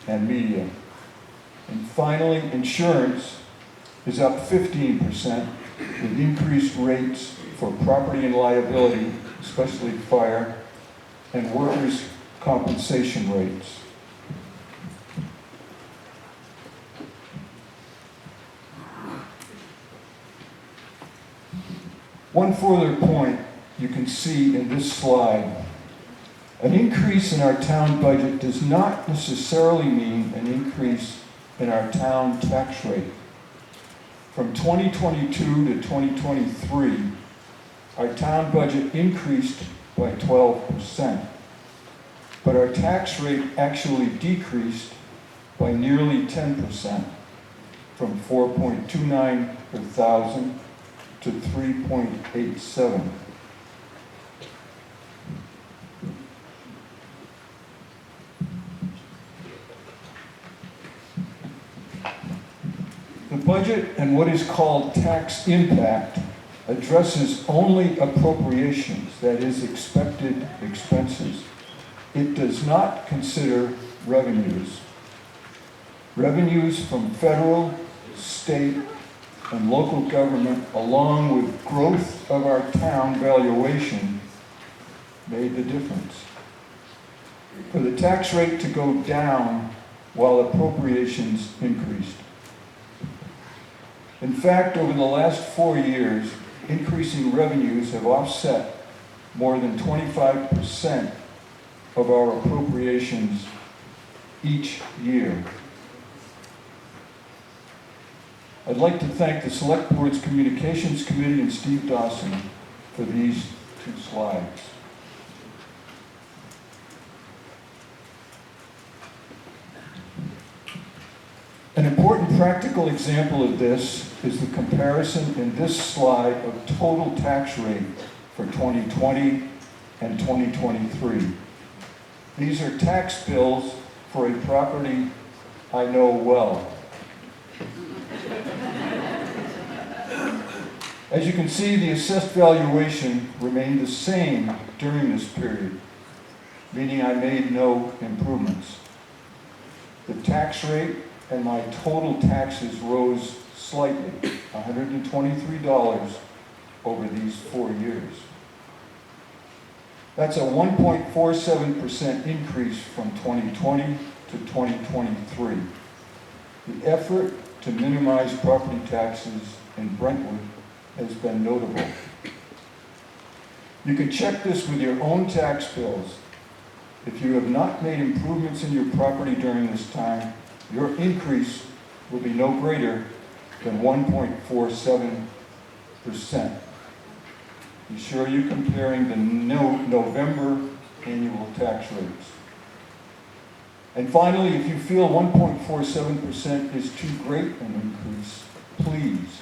and media. And finally, insurance is up 15% with increased rates for property and liability, especially fire, and workers' compensation rates. One further point you can see in this slide. An increase in our town budget does not necessarily mean an increase in our town tax rate. From 2022 to 2023, our town budget increased by 12%, but our tax rate actually decreased by nearly 10%, from 4.29 per thousand to 3.87. The budget and what is called tax impact addresses only appropriations, that is, expected expenses. It does not consider revenues. Revenues from federal, state, and local government, along with growth of our town valuation, made the difference. For the tax rate to go down while appropriations increased. In fact, over the last 4 years, increasing revenues have offset more than 25% of our appropriations each year. I'd like to thank the Select Board's Communications Committee and Steve Dawson for these 2 slides. An important practical example of this is the comparison in this slide of total tax rate for 2020 and 2023. These are tax bills for a property I know well. As you can see, the assessed valuation remained the same during this period, meaning I made no improvements. The tax rate and my total taxes rose slightly, $123 over these 4 years. That's a 1.47% increase from 2020 to 2023. The effort to minimize property taxes in Brentwood has been notable. You can check this with your own tax bills. If you have not made improvements in your property during this time, your increase will be no greater than 1.47%. Be sure you're comparing the November annual tax rates. And finally, if you feel 1.47% is too great an increase, please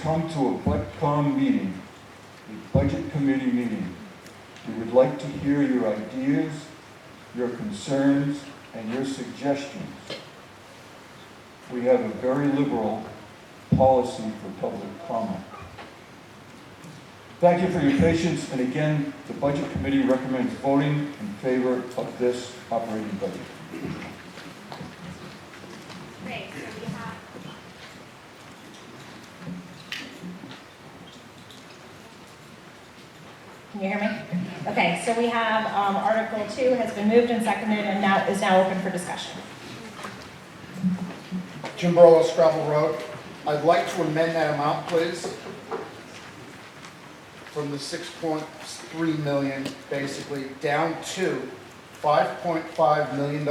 come to a BudCom meeting, a Budget Committee meeting. We would like to hear your ideas, your concerns, and your suggestions. We have a very liberal policy for public comment. Thank you for your patience, and again, the Budget Committee recommends voting in favor of this operating budget. Great, so we have... Can you hear me? Okay, so we have Article 2 has been moved and seconded and is now open for discussion. Jim Burlow, Scrabble Road. I'd like to amend that amount, please, from the 6.3 million, basically, down to $5.5 million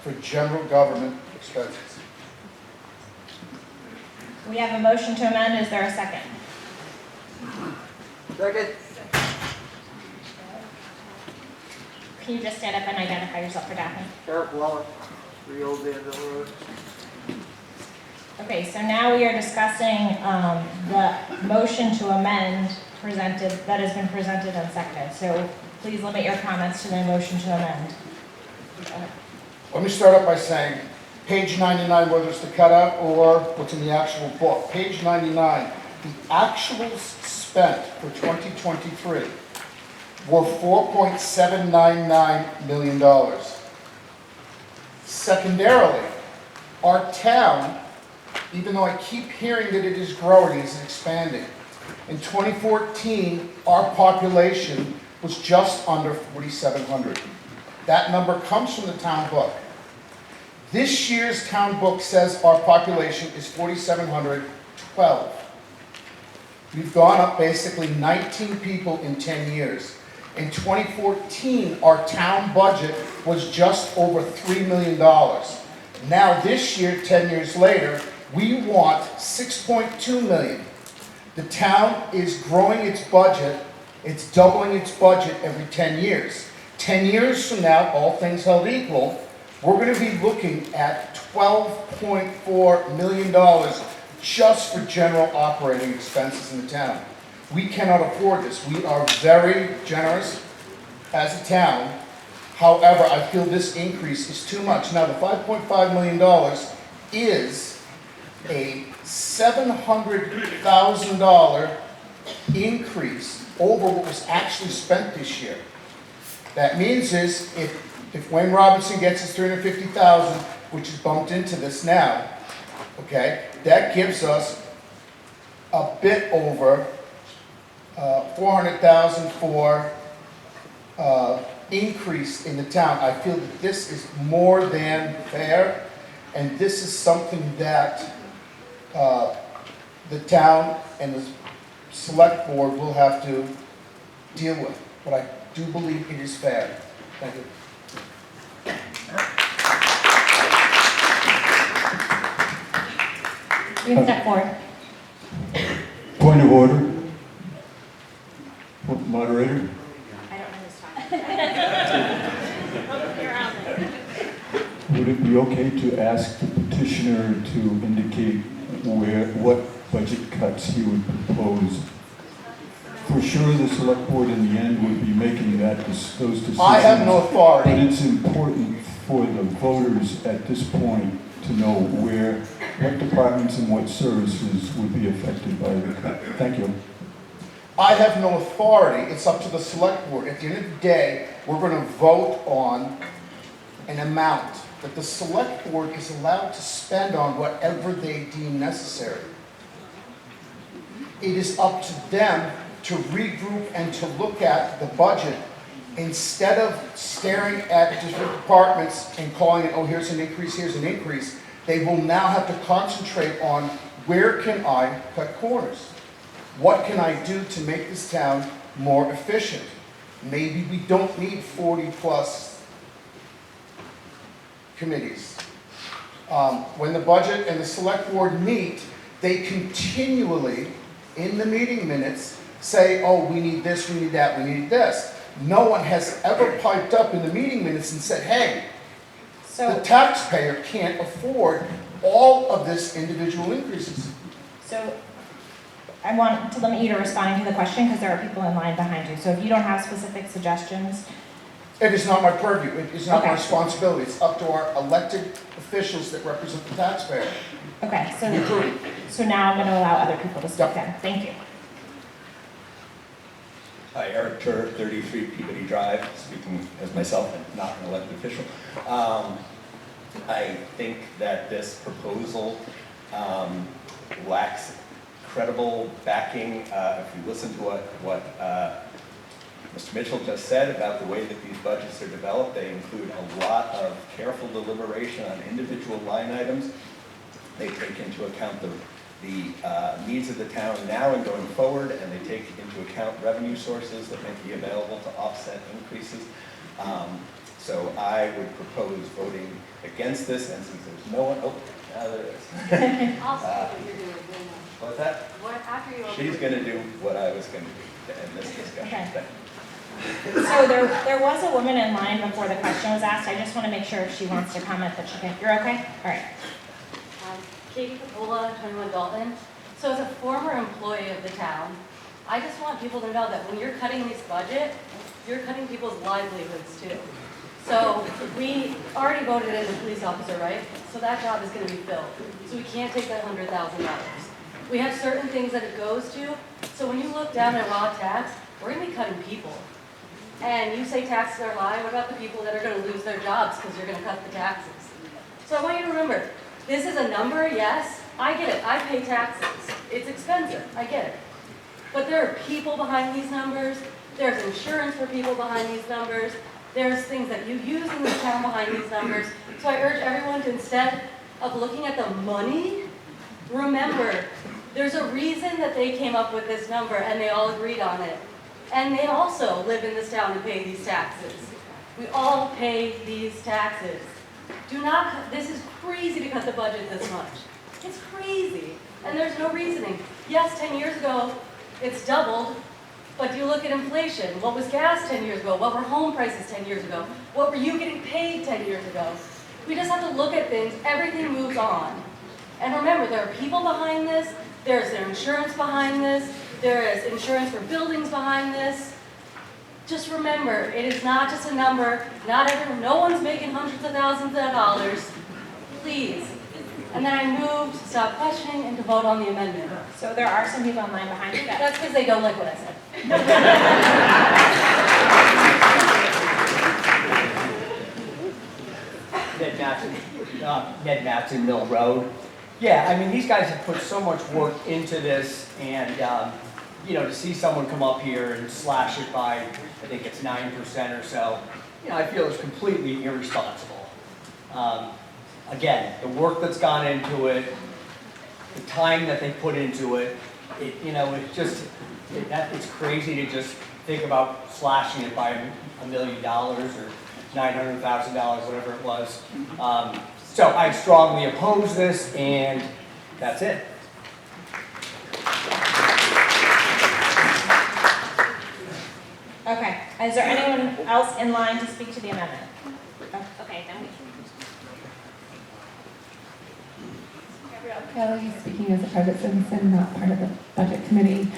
for general government expenses. We have a motion to amend. Is there a second? Second. Can you just stand up and identify yourself for Daphne? Eric Waller, 3 Old Danville Road. Okay, so now we are discussing the motion to amend that has been presented and seconded. So please limit your comments to the motion to amend. Let me start up by saying, page 99, whether it's the cutout or what's in the actual book. Page 99, the actuals spent for 2023 were $4.799 million. Secondarily, our town, even though I keep hearing that it is growing, is expanding. In 2014, our population was just under 4,700. That number comes from the town book. This year's town book says our population is 4,712. We've gone up basically 19 people in 10 years. In 2014, our town budget was just over $3 million. Now this year, 10 years later, we want $6.2 million. The town is growing its budget, it's doubling its budget every 10 years. 10 years from now, all things held equal, we're going to be looking at $12.4 million just for general operating expenses in the town. We cannot afford this. We are very generous as a town. However, I feel this increase is too much. Now, the $5.5 million is a $700,000 increase over what was actually spent this year. That means is if Wayne Robinson gets his $350,000, which is bumped into this now, okay, that gives us a bit over $400,000 for increase in the town. I feel that this is more than fair, and this is something that the town and the select board will have to deal with. But I do believe it is fair. Thank you. You can step forward. Point of order. Moderator? I don't know who's talking. Would it be okay to ask the petitioner to indicate what budget cuts he would propose? For sure, the select board in the end would be making those decisions. I have no authority. But it's important for the voters at this point to know what departments and what services would be affected by the cut. Thank you. I have no authority. It's up to the select board. At the end of the day, we're going to vote on an amount that the select board is allowed to spend on whatever they deem necessary. It is up to them to regroup and to look at the budget instead of staring at different departments and calling it, oh, here's an increase, here's an increase. They will now have to concentrate on where can I cut corners? What can I do to make this town more efficient? Maybe we don't need 40 plus committees. When the budget and the select board meet, they continually, in the meeting minutes, say, oh, we need this, we need that, we need this. No one has ever piped up in the meeting minutes and said, hey, the taxpayer can't afford all of this individual increases. So I want to limit you to responding to the question because there are people in line behind you. So if you don't have specific suggestions. It is not my purview. It is not my Okay. responsibility. It's up to our elected officials that represent the taxpayer. Okay, To be prudent. so now I'm going to allow other people to speak then. Thank you. Hi, Eric Turr, 33 Peabody Drive, speaking as myself and not an elected official. I think that this proposal lacks credible backing. If you listen to what Mr. Mitchell just said about the way that these budgets are developed, they include a lot of careful deliberation on individual line items. They take into account the needs of the town now and going forward, and they take into account revenue sources that may be available to offset increases. So I would propose voting against this, and since there's no one, oh, now there is. Also, what you're doing. What's that? What, after you. She's going to do what I was going to do to end this discussion. Okay. Thank you. So there was a woman in line before the question was asked. I just want to make sure if she wants to comment that she can. You're okay? All right. Katie Capola, 21 Dalton. So as a former employee of the town, I just want people to know that when you're cutting this budget, you're cutting people's livelihoods too. So we already voted in the police officer, right? So that job is going to be filled. So we can't take that $100,000. We have certain things that it goes to. So when you look down at raw tax, we're going to be cutting people. And you say taxes are high, what about the people that are going to lose their jobs because you're going to cut the taxes? So I want you to remember, this is a number, yes, I get it, I pay taxes. It's expensive, I get it. But there are people behind these numbers, there's insurance for people behind these numbers, there's things that you use in this town behind these numbers. So I urge everyone to, instead of looking at the money, remember, there's a reason that they came up with this number and they all agreed on it. And they also live in this town and pay these taxes. We all pay these taxes. This is crazy to cut the budget this much. It's crazy. And there's no reasoning. Yes, 10 years ago, it's doubled, but you look at inflation. What was gas 10 years ago? What were home prices 10 years ago? What were you getting paid 10 years ago? We just have to look at things. Everything moves on. And remember, there are people behind this. There's their insurance behind this. There is insurance for buildings behind this. Just remember, it is not just a number. No one's making hundreds of thousands of dollars. Please. And then I move to stop questioning and to vote on the amendment. So there are some people online behind you that. That's because they don't like what I said. Ned Matson, Mill Road. Yeah, I mean, these guys have put so much work into this, and, to see someone come up here and slash it by, I think it's 9% or so, I feel it's completely irresponsible. Again, the work that's gone into it, the time that they put into it, it's crazy to just think about slashing it by $1 million or $900,000, whatever it was. So I strongly oppose this, and that's it. Okay, is there anyone else in line to speak to the amendment? Okay, then we. Kelly speaking as a private citizen, not part of the budget committee.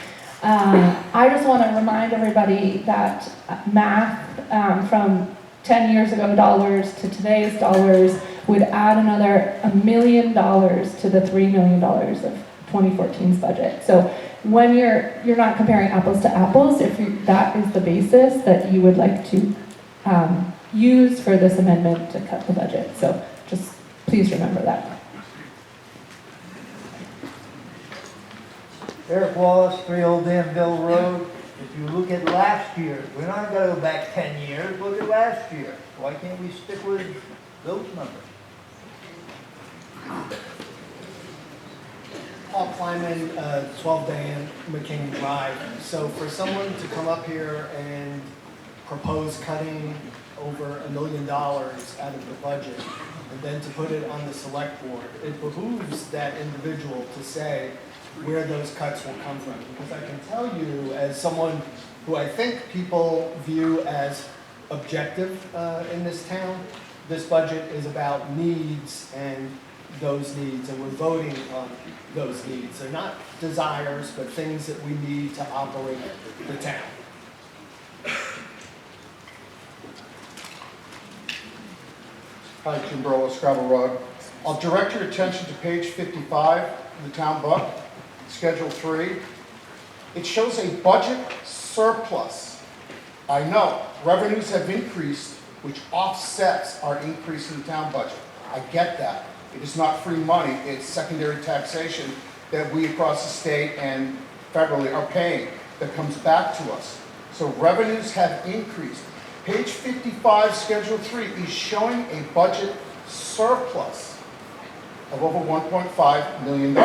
I just want to remind everybody that math from 10 years ago dollars to today's dollars would add another $1 million to the $3 million of 2014's budget. So when you're not comparing apples to apples, that is the basis that you would like to use for this amendment to cut the budget. So just please remember that. Eric Wallace, 3 Old Danville Road. If you look at last year, we're not gonna go back 10 years, look at last year. Why can't we stick with those numbers? Paul Kleiman, 12 Dan McCain Drive. So for someone to come up here and propose cutting over $1 million out of the budget, and then to put it on the select board, it behooves that individual to say where those cuts will come from. Because I can tell you, as someone who I think people view as objective in this town, this budget is about needs and those needs, and we're voting on those needs. They're not desires, but things that we need to operate the town. Hi, Jim Burrow, Scrabble Rug. I'll direct your attention to page 55 of the town book, Schedule 3. It shows a budget surplus. I know, revenues have increased, which offsets our increase in the town budget. I get that. It is not free money, it's secondary taxation that we across the state and federally are paying that comes back to us. So revenues have increased. Page 55, Schedule 3 is showing a budget surplus of over $1.5 million.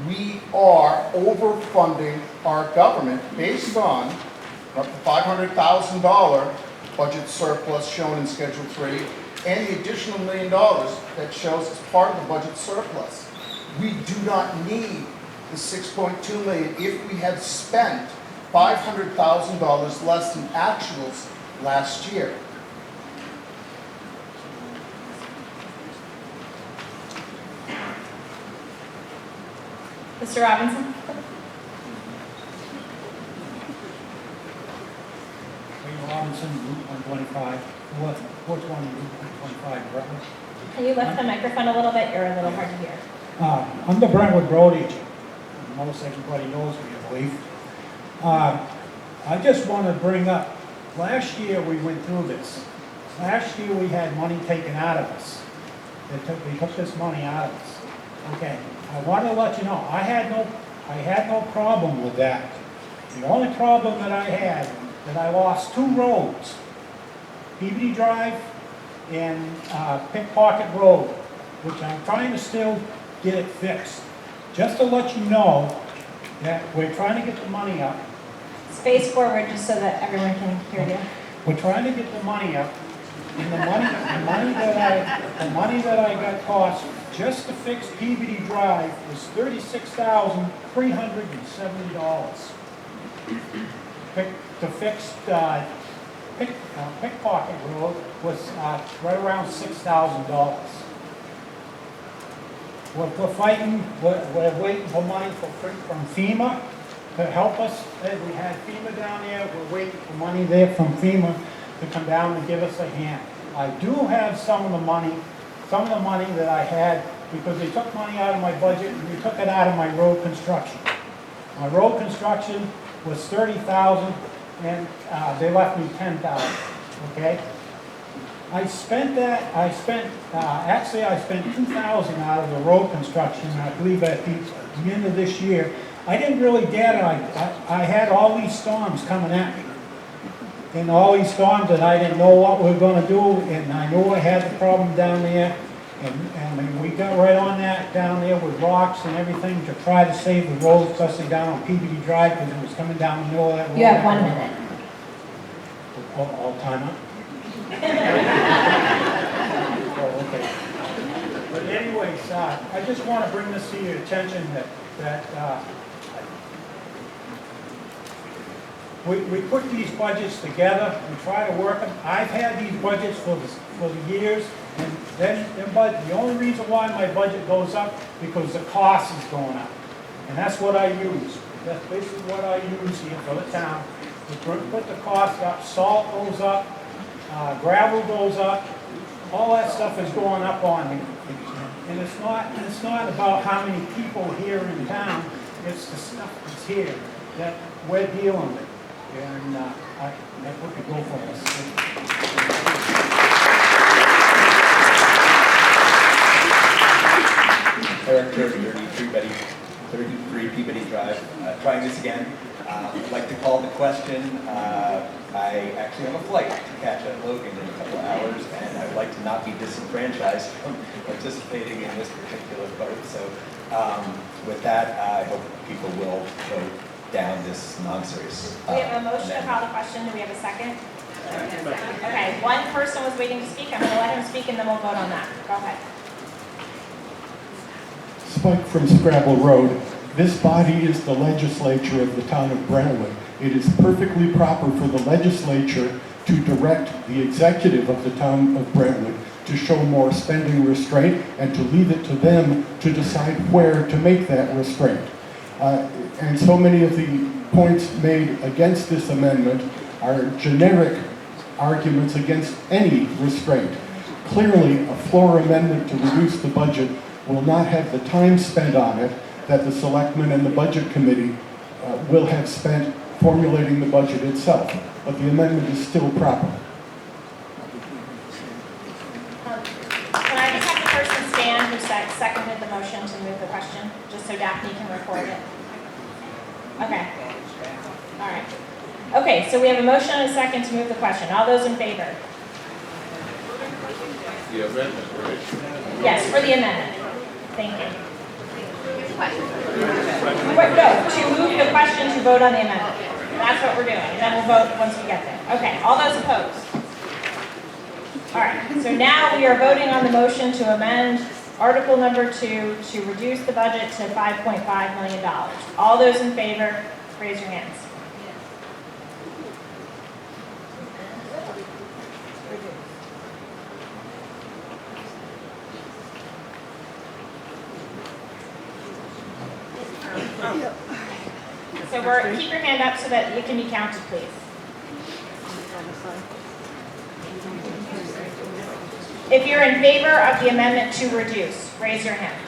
We are overfunding our government based on up to $500,000 budget surplus shown in Schedule 3 and the additional $1 million that shows as part of the budget surplus. We do not need the $6.2 million if we had spent $500,000 less than actuals last year. Mr. Robinson? Robinson, Route 125. Which one, Route 125, Brentwood? Can you lift the microphone a little bit? You're a little hard to hear. I'm the Brentwood road agent. Most everybody knows me, I believe. I just want to bring up, last year we went through this. last year we had money taken out of us. They took this money out of us. Okay, I want to let you know, I had no problem with that. The only problem that I had, that I lost 2 roads, Peabody Drive and Pickpocket Road, which I'm trying to still get it fixed. Just to let you know that we're trying to get the money up. Space forward just so that everyone can hear you. We're trying to get the money up, and the money that I got cost just to fix Peabody Drive was $36,370. To fix Pickpocket Road was right around $6,000. We're fighting, we're waiting for money from FEMA to help us. We had FEMA down there, we're waiting for money there from FEMA to come down and give us a hand. I do have some of the money that I had, because they took money out of my budget and we took it out of my road construction. My road construction was $30,000 and they left me $10,000, okay? I spent $2,000 out of the road construction, I believe at the end of this year. I didn't really dare to, I had all these storms coming at me. And all these storms that I didn't know what we were gonna do, and I knew I had the problem down there. And we got right on that down there with rocks and everything to try to save the road, especially down on Peabody Drive, because it was coming down the middle of that road. You have 1 minute. All time up? Oh, okay. But anyways, I just want to bring this to your attention that we put these budgets together, we try to work them. I've had these budgets for the years, and then the only reason why my budget goes up because the cost is going up. And that's what I use. That's basically what I use here for the town. We put the cost up, salt goes up, gravel goes up, all that stuff is going up on me. And it's not about how many people here in town, it's the stuff that's here that we're dealing with. And I hope you go for this. Eric Kirby, 33 Peabody Drive. Trying this again. I'd like to call the question. I actually have a flight to catch at Logan in a couple of hours, and I'd like to not be disenfranchised from participating in this particular vote. So with that, I hope people will vote down this non-serious. We have a motion to call the question. Do we have a second? Okay, one person was waiting to speak. I'm going to let him speak and then we'll vote on that. Go ahead. Spike from Scrabble Road. This body is the legislature of the town of Brentwood. It is perfectly proper for the legislature to direct the executive of the town of Brentwood to show more spending restraint and to leave it to them to decide where to make that restraint. And so many of the points made against this amendment are generic arguments against any restraint. Clearly, a floor amendment to reduce the budget will not have the time spent on it that the selectmen and the budget committee will have spent formulating the budget itself. But the amendment is still proper. Can I just have the person stand who seconded the motion to move the question, just so Daphne can record it? Okay. All right. Okay, so we have a motion and a second to move the question. All those in favor? The amendment, right? Yes, for the amendment. Thank you. No, to move the question to vote on the amendment. That's what we're doing, and then we'll vote once we get there. Okay, all those opposed? All right, so now we are voting on the motion to amend Article number 2 to reduce the budget to $5.5 million. All those in favor, raise your hands. So keep your hand up so that you can be counted, please. If you're in favor of the amendment to reduce, raise your hand.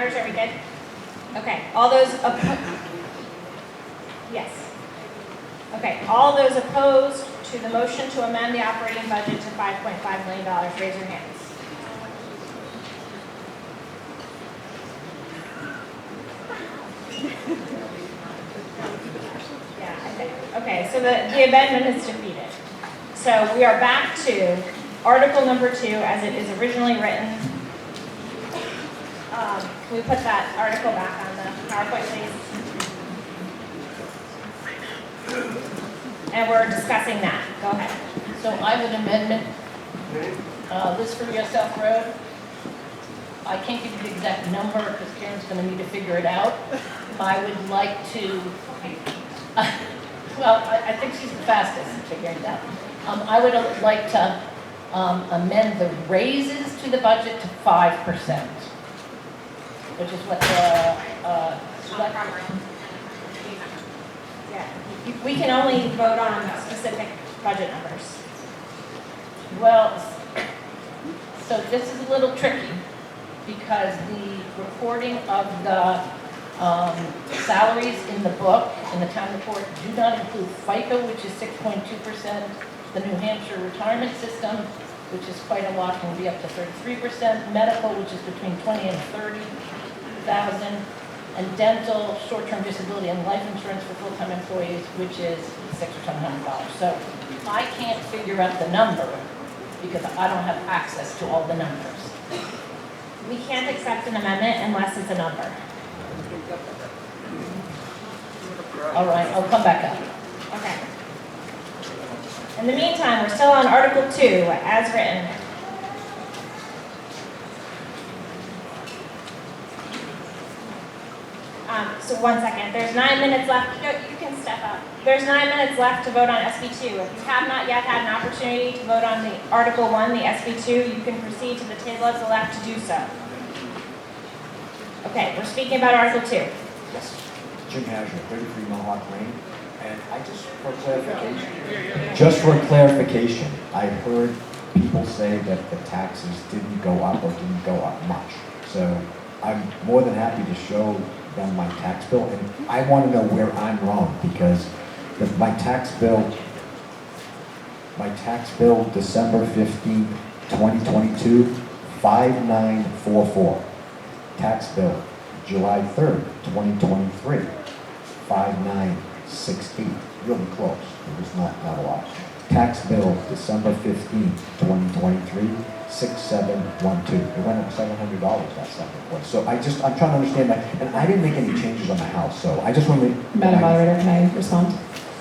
counters, are we good? Okay, all those yes. Okay, all those opposed to the motion to amend the operating budget to $5.5 million, raise your hands. Yeah, I think, okay, so the amendment is defeated. So we are back to Article number 2 as it is originally written. Can we put that article back on the PowerPoint, please? And we're discussing that. Go ahead. So I would amendment, list for South Road. I can't give you the exact number because Karen's going to need to figure it out. I would like to, well, I think she's the fastest at figuring it out. I would like to amend the raises to the budget to 5%, which is what the select. Yeah, we can only vote on specific budget numbers. Well, so this is a little tricky because the reporting of the salaries in the book, in the town report, do not include FICA, which is 6.2%, the New Hampshire retirement system, which is quite a lot, can be up to 33%, medical, which is between 20 and 30,000, and dental, short-term disability, and life insurance for full-time employees, which is $600 or $700. So I can't figure out the number because I don't have access to all the numbers. We can't accept an amendment unless it's a number. All right, I'll come back up. Okay. In the meantime, we're still on Article 2, as written. So 1 second, there's 9 minutes left. You can step up. There's 9 minutes left to vote on SB2. If you have not yet had an opportunity to vote on the Article 1, the SB2, you can proceed to the table of the left to do so. Okay, we're speaking about Article 2. Yes, Jim Hazard, 33 Mohawk Lane, and just for clarification, I heard people say that the taxes didn't go up or didn't go up much. So I'm more than happy to show them my tax bill, and I want to know where I'm wrong because my tax bill, December 15, 2022, 5944. Tax bill, July 3rd, 2023, 5916. Really close. It was not a lot. Tax bill, December 15, 2023, 6712. It went up $700 that second quarter. So I'm trying to understand that. And I didn't make any changes on the house, so I just want to. Madam Moderator, can I respond?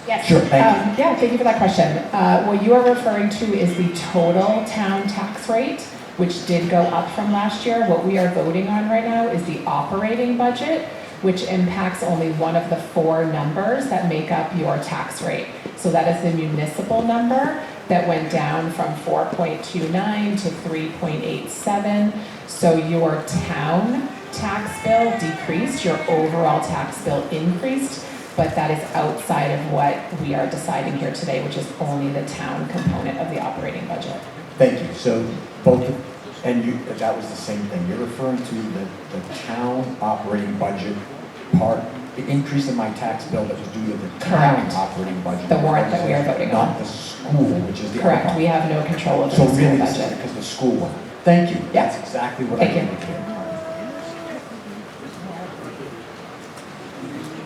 Yes. Sure, thank you. Yeah, thank you for that question. What you are referring to is the total town tax rate, which did go up from last year. What we are voting on right now is the operating budget, which impacts only one of the 4 numbers that make up your tax rate. So that is the municipal number that went down from 4.29 to 3.87. So your town tax bill decreased, your overall tax bill increased, but that is outside of what we are deciding here today, which is only the town component of the operating budget. Thank you. So that was the same thing. You're referring to the town operating budget part, the increase in my tax bill that was due to the town Correct. operating budget. The warrant that we are voting on. Not the school, which is the other Correct, part. we have no control over the So school really, this is budget. because the school went. Thank you. Yeah. That's exactly what I Thank you. needed to hear.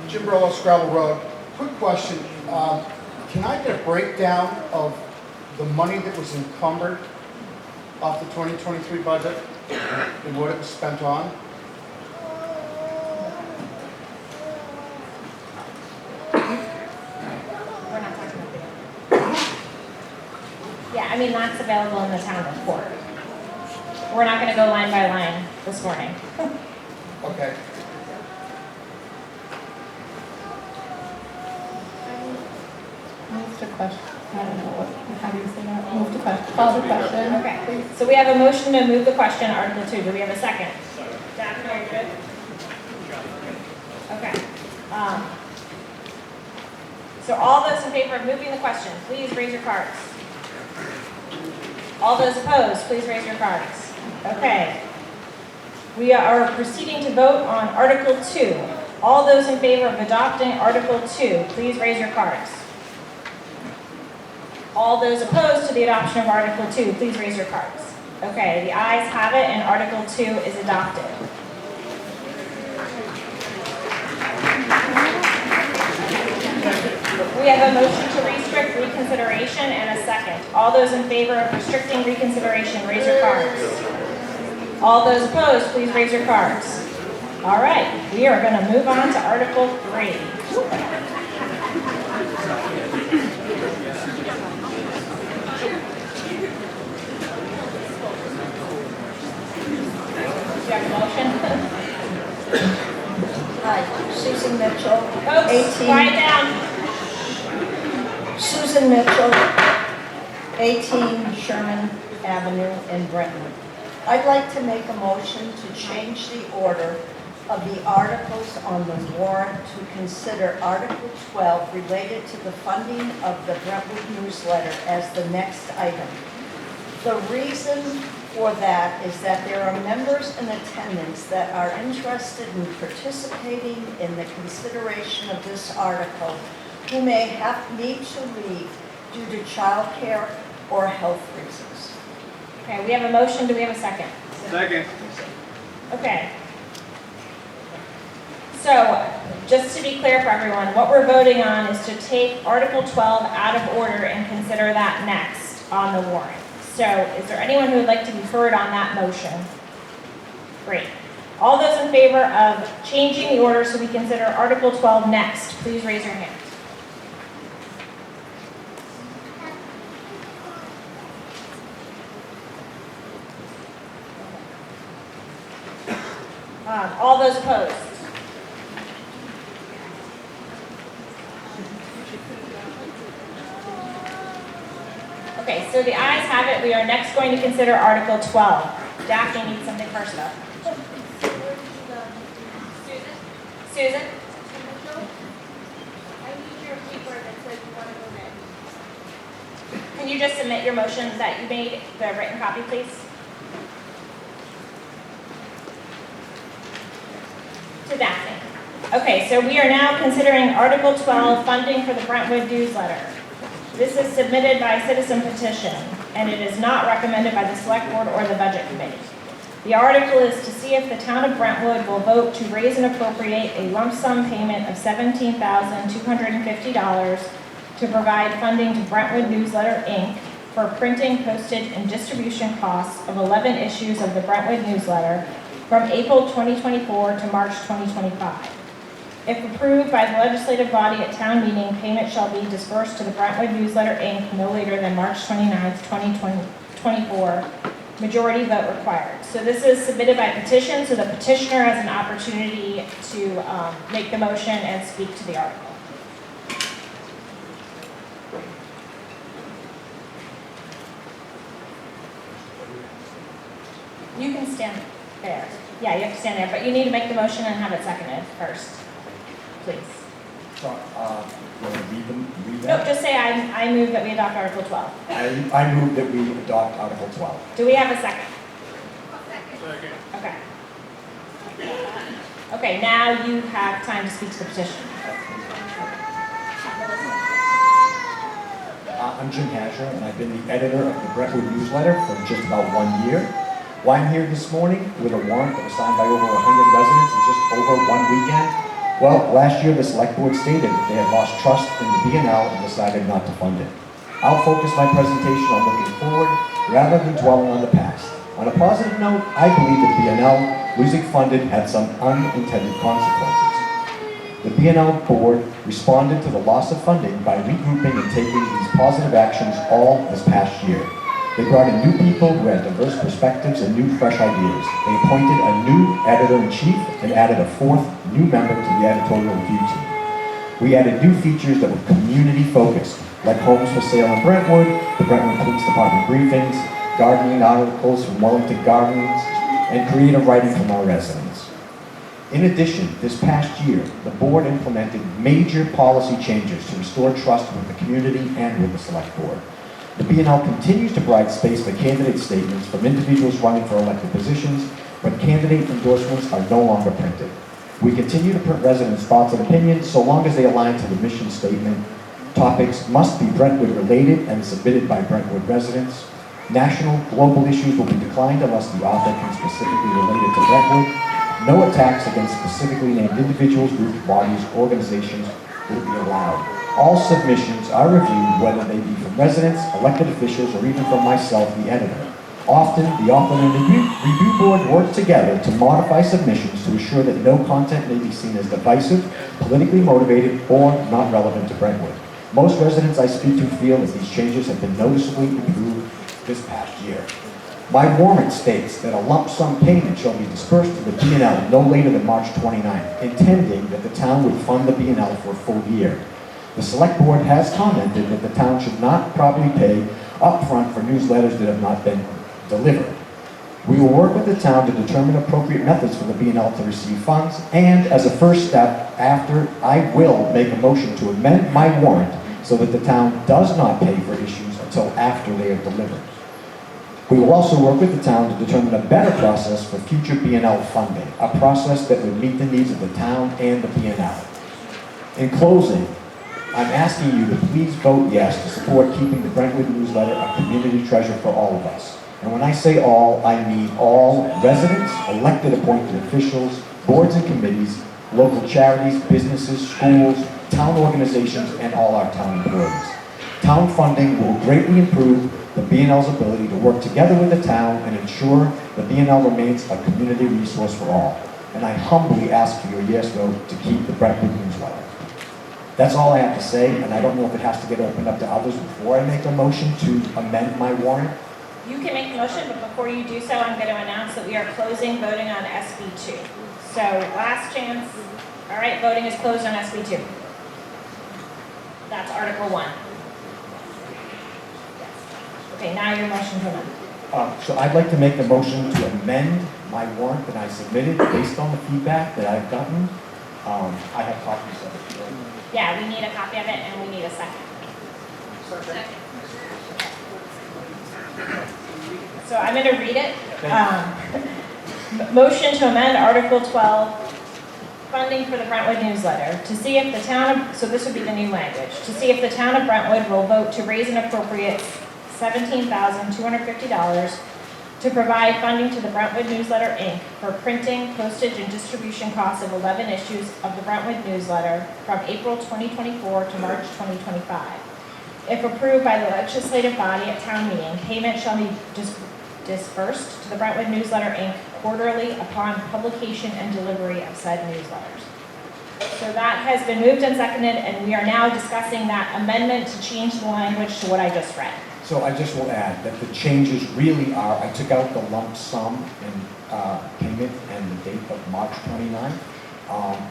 Jim Burlow, Scrabble Road. Quick question. Can I get a breakdown of the money that was encumbered off the 2023 budget and what it was spent on? We're not talking about the. Yeah, I mean, that's available in the town report. We're not going to go line by line this morning. Okay. Move to question. I don't know how do you say that? Move to question. Call the question. Okay, so we have a motion to move the question, Article 2. Do we have a second? Daphne, are you good? Okay. So all those in favor of moving the question, please raise your cards. All those opposed, please raise your cards. Okay. We are proceeding to vote on Article 2. All those in favor of adopting Article 2, please raise your cards. All those opposed to the adoption of Article 2, please raise your cards. Okay, the ayes have it and Article 2 is adopted. We have a motion to restrict reconsideration and a second. All those in favor of restricting reconsideration, raise your cards. All those opposed, please raise your cards. All right, we are going to move on to Article 3. Do you have a motion? Hi, Susan Mitchell. Folks, 18 quiet down. Susan Mitchell, 18 Sherman Avenue in Brentwood. I'd like to make a motion to change the order of the articles on the warrant to consider Article 12 related to the funding of the Brentwood newsletter as the next item. The reason for that is that there are members in attendance that are interested in participating in the consideration of this article who may need to leave due to childcare or health reasons. Okay, we have a motion. Do we have a second? Second. Okay. So, just to be clear for everyone, what we're voting on is to take Article 12 out of order and consider that next on the warrant. So, is there anyone who would like to be heard on that motion? Great. All those in favor of changing the order so we consider Article 12 next, please raise your hand. All those opposed? Okay, so the ayes have it. We are next going to consider Article 12. Daphne needs something first up. Susan? I need your paper that says you want to go next. Can you just submit your motion that you made, the written copy, please? To Daphne. Okay, so we are now considering Article 12, funding for the Brentwood newsletter. This is submitted by citizen petition, and it is not recommended by the Select Board or the Budget Committee. The article is to see if the town of Brentwood will vote to raise and appropriate a lump sum payment of $17,250 to provide funding to Brentwood Newsletter, Inc. for printing, postage, and distribution costs of 11 issues of the Brentwood newsletter from April 2024 to March 2025. If approved by the legislative body at town meeting, payment shall be disbursed to the Brentwood Newsletter, Inc. no later than March 29th, 2024. Majority vote required. So this is submitted by petition, so the petitioner has an opportunity to make the motion and speak to the article. You can stand there. Yeah, you have to stand there, but you need to make the motion and have it seconded first, please. So, want to read Nope, that? just say I move that we adopt Article 12. I move that we adopt Article 12. Do we have a second? Second. Okay. Okay, now you have time to speak to the petition. I'm Jim Hasher, and I've been the editor of the Brentwood newsletter for just about 1 year. Why I'm here this morning with a warrant that was signed by over 100 residents in just over 1 weekend. Well, last year the Select Board stated that they had lost trust in the B&L and decided not to fund it. I'll focus my presentation on looking forward rather than dwelling on the past. On a positive note, I believe that B&L losing funded had some unintended consequences. The B&L Board responded to the loss of funding by regrouping and taking these positive actions all this past year. They brought in new people who had diverse perspectives and new, fresh ideas. They appointed a new editor-in-chief and added a fourth new member to the editorial review team. We added new features that were community-focused, like homes for sale in Brentwood, the Brentwood Police Department briefings, gardening articles from Wellington Gardens, and creative writing from our residents. In addition, this past year, the board implemented major policy changes to restore trust with the community and with the Select Board. The B&L continues to provide space for candidate statements from individuals running for elected positions, but candidate endorsements are no longer printed. We continue to print residents' thoughts and opinions so long as they align to the mission statement. Topics must be Brentwood related and submitted by Brentwood residents. National, global issues will be declined unless the author can specifically relate it to Brentwood. No attacks against specifically named individuals, groups, bodies, organizations will be allowed. All submissions are reviewed, whether they be from residents, elected officials, or even from myself, the editor. Often, the author and the review board work together to modify submissions to ensure that no content may be seen as divisive, politically motivated, or not relevant to Brentwood. Most residents I speak to feel that these changes have been noticeably improved this past year. My warrant states that a lump sum payment shall be dispersed to the B&L no later than March 29th, intending that the town would fund the B&L for a full year. The select board has commented that the town should not probably pay upfront for newsletters that have not been delivered. We will work with the town to determine appropriate methods for the B&L to receive funds, and as a first step, after, I will make a motion to amend my warrant so that the town does not pay for issues until after they are delivered. We will also work with the town to determine a better process for future B&L funding, a process that would meet the needs of the town and the B&L. In closing, I'm asking you to please vote yes to support keeping the Brentwood newsletter a community treasure for all of us. And when I say all, I mean all residents, elected appointed officials, boards and committees, local charities, businesses, schools, town organizations, and all our town employees. Town funding will greatly improve the B&L's ability to work together with the town and ensure the B&L remains a community resource for all. And I humbly ask for your yes vote to keep the Brentwood newsletter. That's all I have to say, and I don't know if it has to get opened up to others before I make a motion to amend my warrant. You can make the motion, but before you do so, I'm going to announce that we are closing voting on SB2. So last chance. All right, voting is closed on SB2. That's Article 1. Okay, now your motion to amend. So I'd like to make the motion to amend my warrant that I submitted based on the feedback that I've gotten. I have copies of it. Yeah, we need a copy of it and we need a second. So I'm going to read it. Motion to amend Article 12, funding for the Brentwood newsletter, to see if the town of, so this would be the new language, to see if the town of Brentwood will vote to raise and appropriate $17,250 to provide funding to the Brentwood Newsletter, Inc. for printing, postage, and distribution costs of 11 issues of the Brentwood Newsletter from April 2024 to March 2025. If approved by the legislative body at town meeting, payment shall be dispersed to the Brentwood Newsletter, Inc. quarterly upon publication and delivery of said newsletters. So that has been moved and seconded, and we are now discussing that amendment to change the language to what I just read. So I just will add that the changes really are, I took out the lump sum and payment and the date of March 29th,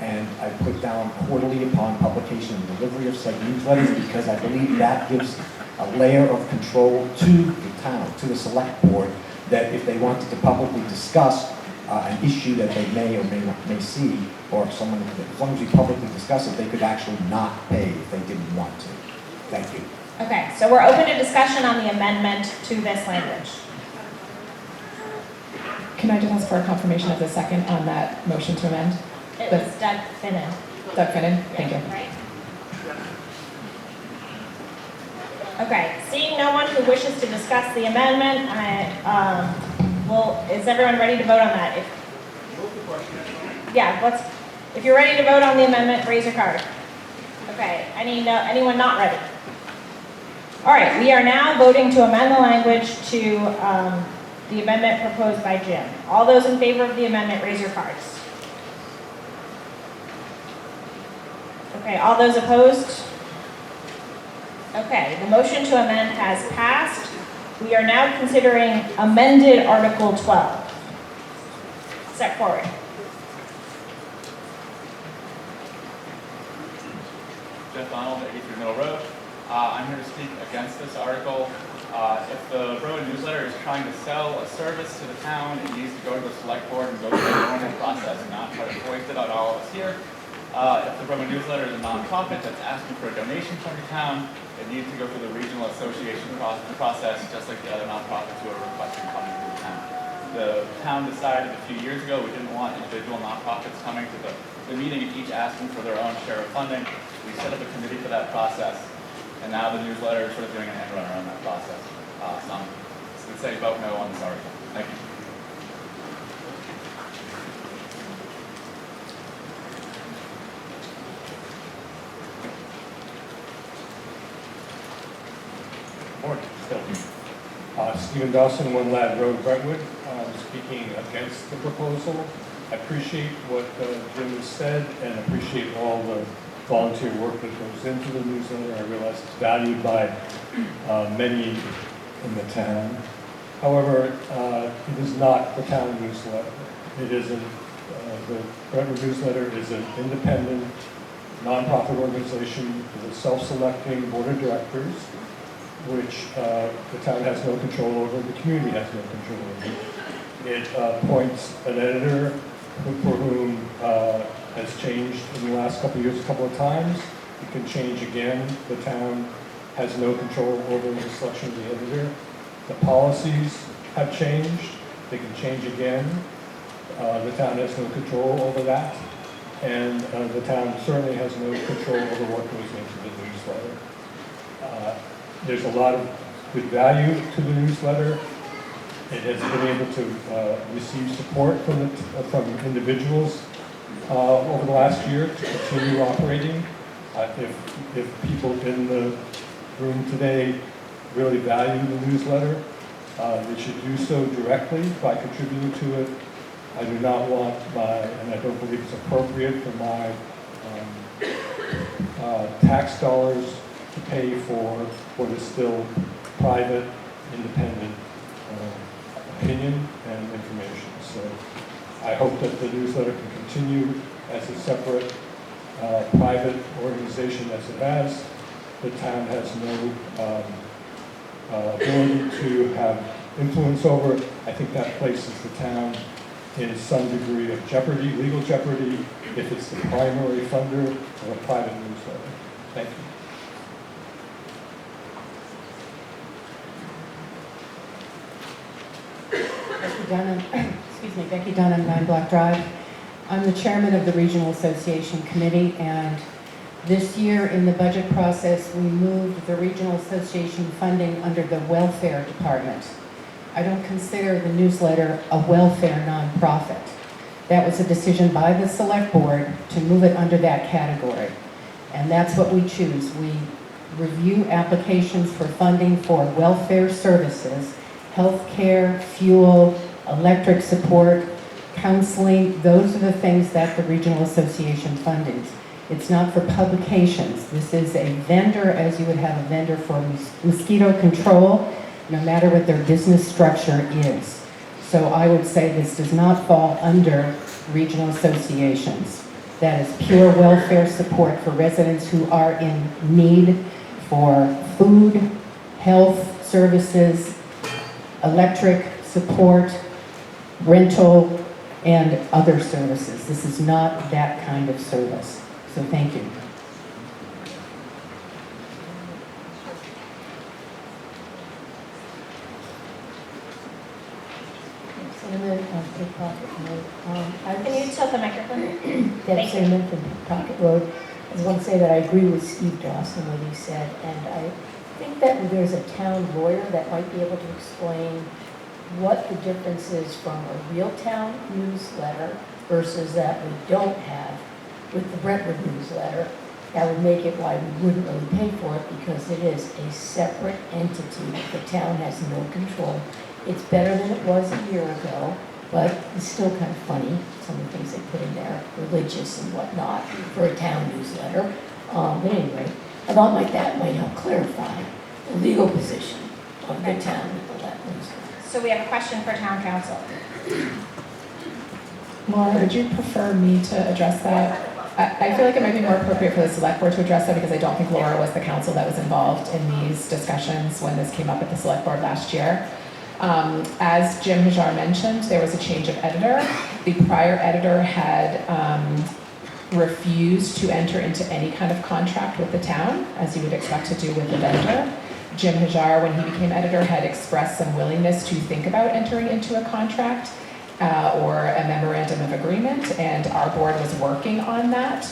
and I put down quarterly upon publication and delivery of said newsletters because I believe that gives a layer of control to the town, to the select board, that if they wanted to publicly discuss an issue that they may or may see, or if someone, as long as we publicly discuss it, they could actually not pay if they didn't want to. Thank you. Okay, so we're open to discussion on the amendment to this language. Can I just ask for a confirmation of the second on that motion to amend? It was Doug Finnan. Doug Finnan, thank you. Right? Okay, seeing no one who wishes to discuss the amendment, is everyone ready to vote on that? If you're ready to vote on the amendment, raise your card. Okay, anyone not ready? All right, we are now voting to amend the language to the amendment proposed by Jim. All those in favor of the amendment, raise your cards. Okay, all those opposed? Okay, the motion to amend has passed. We are now considering amended Article 12. Step forward. Jeff Donald, 83 Middle Road. I'm here to speak against this article. If the Brentwood Newsletter is trying to sell a service to the town, it needs to go to the select board and go through the normal process, not try to foist it on all of us here. If the Brentwood Newsletter is a nonprofit that's asking for a donation from the town, it needs to go through the regional association process, just like the other nonprofits who are requesting funding from the town. The town decided a few years ago we didn't want individual nonprofits coming to the meeting and each asking for their own share of funding. We set up a committee for that process, and now the newsletter is sort of doing an end run around that process. So I'm just going to say vote no on this article. Thank you. Morning. Stephen Dawson, One Lad Road, Brentwood. Speaking against the proposal. I appreciate what Jim has said and appreciate all the volunteer work that goes into the newsletter. I realize it's valued by many in the town. However, it is not the town newsletter. It isn't. The Brentwood newsletter is an independent, nonprofit organization with a self-selecting board of directors, which the town has no control over, the community has no control over. It appoints an editor for whom has changed in the last couple of years a couple of times. It can change again. The town has no control over the selection of the editor. The policies have changed. They can change again. The town has no control over that. And the town certainly has no control over what goes into the newsletter. There's a lot of good value to the newsletter. It has been able to receive support from individuals over the last year to continue operating. If people in the room today really value the newsletter, they should do so directly by contributing to it. I do not want and I don't believe it's appropriate for my tax dollars to pay for what is still private, independent opinion and information. So I hope that the newsletter can continue as a separate private organization as it has. The town has no ability to have influence over. I think that places the town in some degree of jeopardy, legal jeopardy, if it's the primary funder of a private newsletter. Thank you. Becky Dunham, 9 Block Drive. I'm the chairman of the Regional Association Committee, and this year in the budget process, we moved the Regional Association funding under the Welfare Department. I don't consider the newsletter a welfare nonprofit. That was a decision by the Select Board to move it under that category, and that's what we choose. We review applications for funding for welfare services, health care, fuel, electric support, counseling. Those are the things that the Regional Association funds. It's not for publications. This is a vendor, as you would have a vendor for mosquito control, no matter what their business structure is. So I would say this does not fall under regional associations. That is pure welfare support for residents who are in need for food, health services, electric support, rental, and other services. This is not that kind of service. So thank you. Can you tilt the microphone? Deb Salmon from Pocket Road. I just want to say that I agree with Steve Dawson, what he said, and I think that there's a town lawyer that might be able to explain what the difference is from a real town newsletter versus that we don't have with the Brentwood newsletter. That would make it why we wouldn't really pay for it, because it is a separate entity. The town has no control. It's better than it was a year ago, but it's still kind of funny, some of the things they put in there, religious and whatnot, for a town newsletter. But anyway, I thought like that might help clarify the legal position of the town with that newsletter. So we have a question for town council. Laura, would you prefer me to address that? I feel like it might be more appropriate for the select board to address that, because I don't think Laura was the council that was involved in these discussions when this came up at the select board last year. As Jim Hajar mentioned, there was a change of editor. The prior editor had refused to enter into any kind of contract with the town, as you would expect to do with a vendor. Jim Hajar, when he became editor, had expressed some willingness to think about entering into a contract or a memorandum of agreement, and our board was working on that.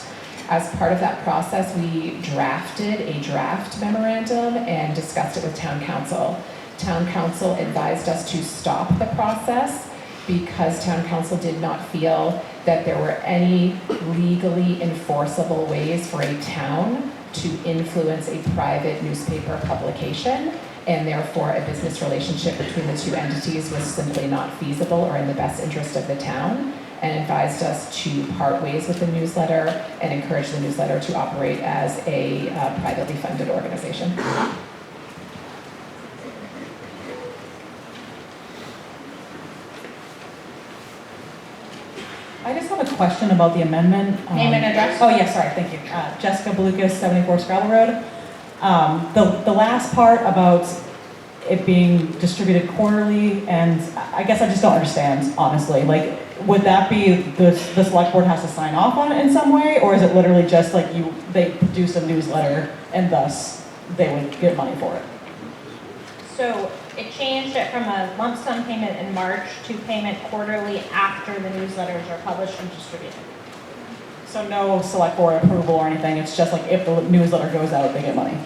As part of that process, we drafted a draft memorandum and discussed it with town council. Town council advised us to stop the process because town council did not feel that there were any legally enforceable ways for a town to influence a private newspaper publication, and therefore a business relationship between the two entities was simply not feasible or in the best interest of the town, and advised us to part ways with the newsletter and encourage the newsletter to operate as a privately funded organization. I just have a question about the amendment. Name and address? Oh, yes, sorry, thank you. Jessica Belucas, 74 Scrabble Road. The last part about it being distributed quarterly, and I guess I just don't understand, honestly. Like, would that be the select board has to sign off on it in some way, or is it literally just like they produce a newsletter and thus they would get money for it? So it changed it from a lump sum payment in March to payment quarterly after the newsletters are published and distributed. So no select board approval or anything, it's just like if the newsletter goes out, they get money.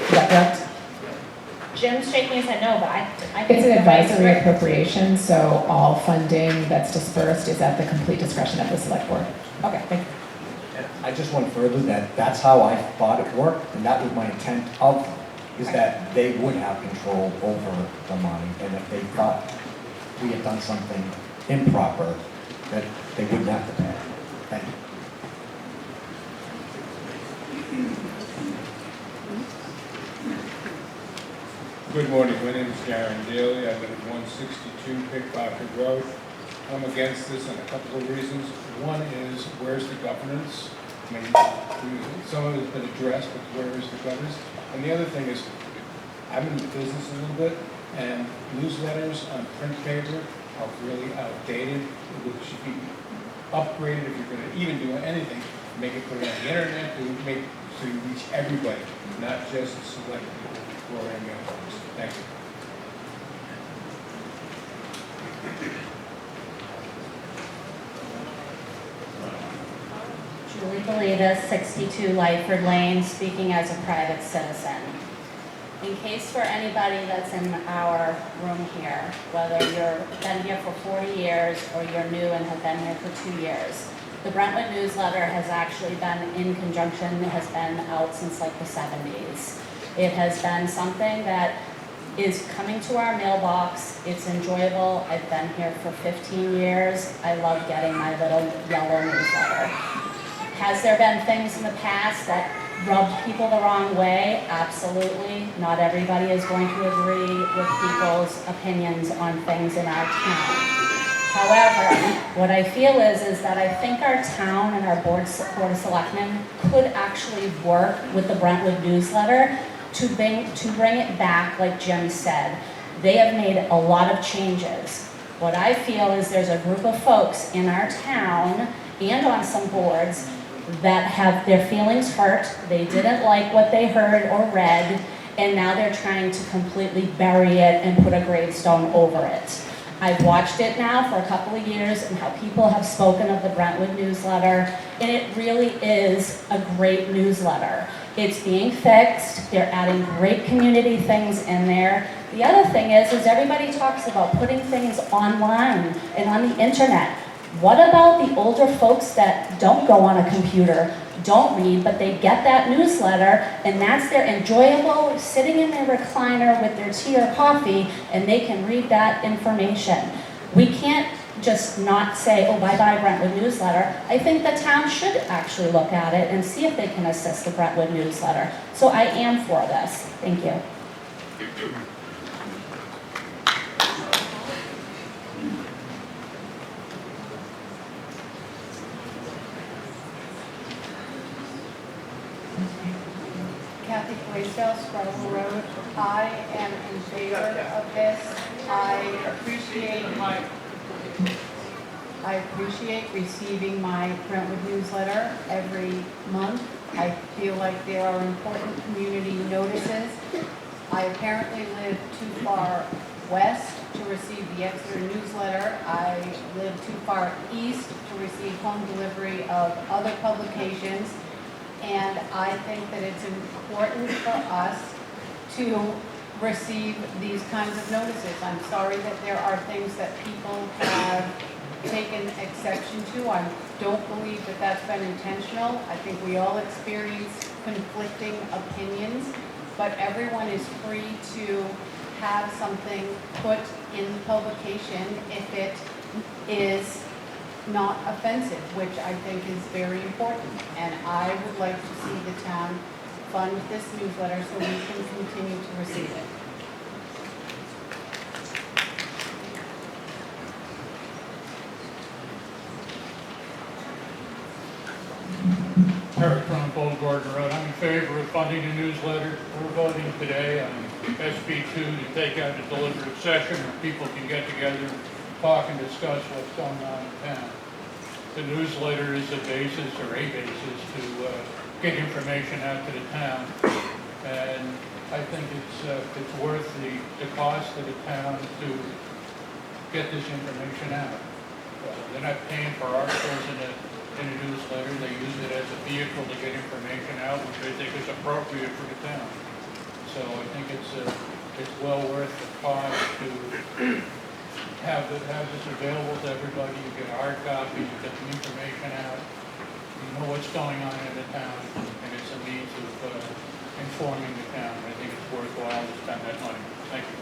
Is that correct? Jim's shaking his head no, but I think It's an the way it's advisory written- appropriation, so all funding that's dispersed is at the complete discretion of the select board. Okay, thank you. And I just went further that that's how I thought it worked, and that was my intent of, is that they would have control over the money, and if they thought we had done something improper, that they wouldn't have to pay. Thank you. Good morning, my name is Darren Daly, I live at 162 Pickpocket Road. I'm against this on a couple of reasons. One is, where's the governance? I mean, some of it's been addressed, but where is the governance? And the other thing is, I'm in the business a little bit, and newsletters on print paper are really outdated. It should be upgraded if you're going to even do anything. Make it put it on the internet so you reach everybody, not just select people who are in mailboxes. Thank you. Julie Galita, 62 Lyford Lane, speaking as a private citizen. In case for anybody that's in our room here, whether you've been here for 40 years or you're new and have been here for 2 years, the Brentwood newsletter has actually been in conjunction, has been out since like the 70s. It has been something that is coming to our mailbox. It's enjoyable. I've been here for 15 years. I love getting my little yellow newsletter. Has there been things in the past that rubbed people the wrong way? Absolutely. Not everybody is going to agree with people's opinions on things in our town. However, what I feel is that I think our town and our board of selectmen could actually work with the Brentwood newsletter to bring it back, like Jim said. They have made a lot of changes. What I feel is there's a group of folks in our town and on some boards that have their feelings hurt. They didn't like what they heard or read, and now they're trying to completely bury it and put a gravestone over it. I've watched it now for a couple of years and how people have spoken of the Brentwood newsletter, and it really is a great newsletter. It's being fixed. They're adding great community things in there. The other thing is everybody talks about putting things online and on the internet. What about the older folks that don't go on a computer, don't read, but they get that newsletter, and that's their enjoyable sitting in their recliner with their tea or coffee, and they can read that information. We can't just not say, oh, bye-bye Brentwood newsletter. I think the town should actually look at it and see if they can assist the Brentwood newsletter. So I am for this. Thank you. Kathy Blaisdell, Scarborough Road. I am in favor of this. I appreciate receiving my Brentwood newsletter every month. I feel like there are important community notices. I apparently live too far west to receive the Exeter newsletter. I live too far east to receive home delivery of other publications. And I think that it's important for us to receive these kinds of notices. I'm sorry that there are things that people have taken exception to. I don't believe that that's been intentional. I think we all experience conflicting opinions, but everyone is free to have something put in the publication if it is not offensive, which I think is very important. And I would like to see the town fund this newsletter so we can continue to receive it. Eric from Old Gordon Road. I'm in favor of funding the newsletter. We're voting today on SB2 to take out a deliberative session where people can get together, talk and discuss what's going on in town. The newsletter is a basis to get information out to the town. And I think it's worth the cost to the town to get this information out. They're not paying for articles in a newsletter. They use it as a vehicle to get information out, which I think is appropriate for the town. So I think it's well worth the cost to have this available to everybody. You get a hard copy, you get the information out, you know what's going on in the town, and it's a means of informing the town. I think it's worthwhile to spend that money. Thank you.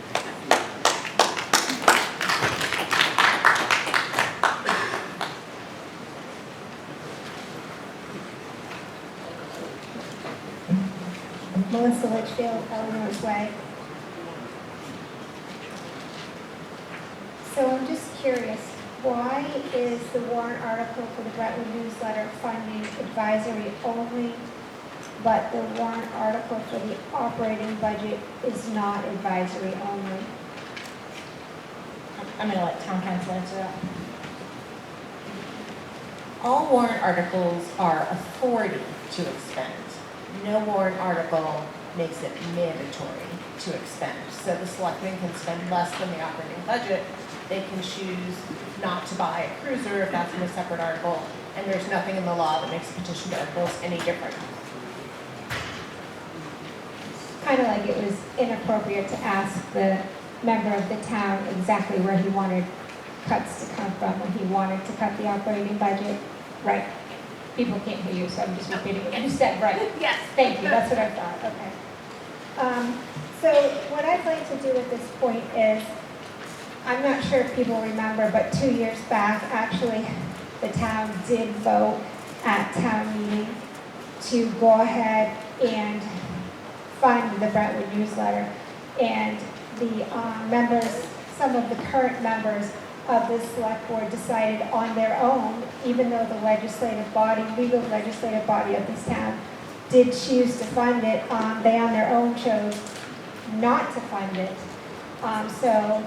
Melissa Litchfield, Eleanor's Way. So I'm just curious, why is the warrant article for the Brentwood newsletter funding advisory only, but the warrant article for the operating budget is not advisory only? I'm going to let town council answer that. All warrant articles are authority to expend. No warrant article makes it mandatory to expend. So the selectmen can spend less than the operating budget. They can choose not to buy a cruiser if that's in a separate article, and there's nothing in the law that makes petition articles any different. Kind of like it was inappropriate to ask the member of the town exactly where he wanted cuts to come from when he wanted to cut the operating budget. Right. People can't hear you, so I'm just repeating what you said, right? Yes. Thank you, that's what I thought, okay. So what I'd like to do at this point is, I'm not sure if people remember, but 2 years back, actually, the town did vote at town meeting to go ahead and fund the Brentwood newsletter. And the members, some of the current members of the select board decided on their own, even though the legislative body, legal legislative body of this town did choose to fund it, they on their own chose not to fund it. So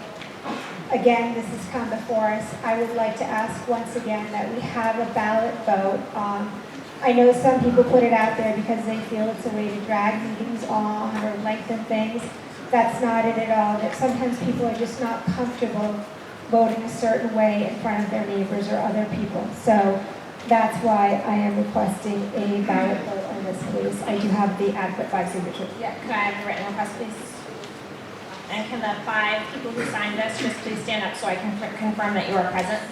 again, this has come before us. I would like to ask once again that we have a ballot vote. I know some people put it out there because they feel it's a way to drag meetings on or lengthen things. That's not it at all. That sometimes people are just not comfortable voting a certain way in front of their neighbors or other people. So that's why I am requesting a ballot vote on this, please. I do have the adequate 5 signatures. Yeah, can I have the written request, please? And can the 5 people who signed this just please stand up so I can confirm that you are present?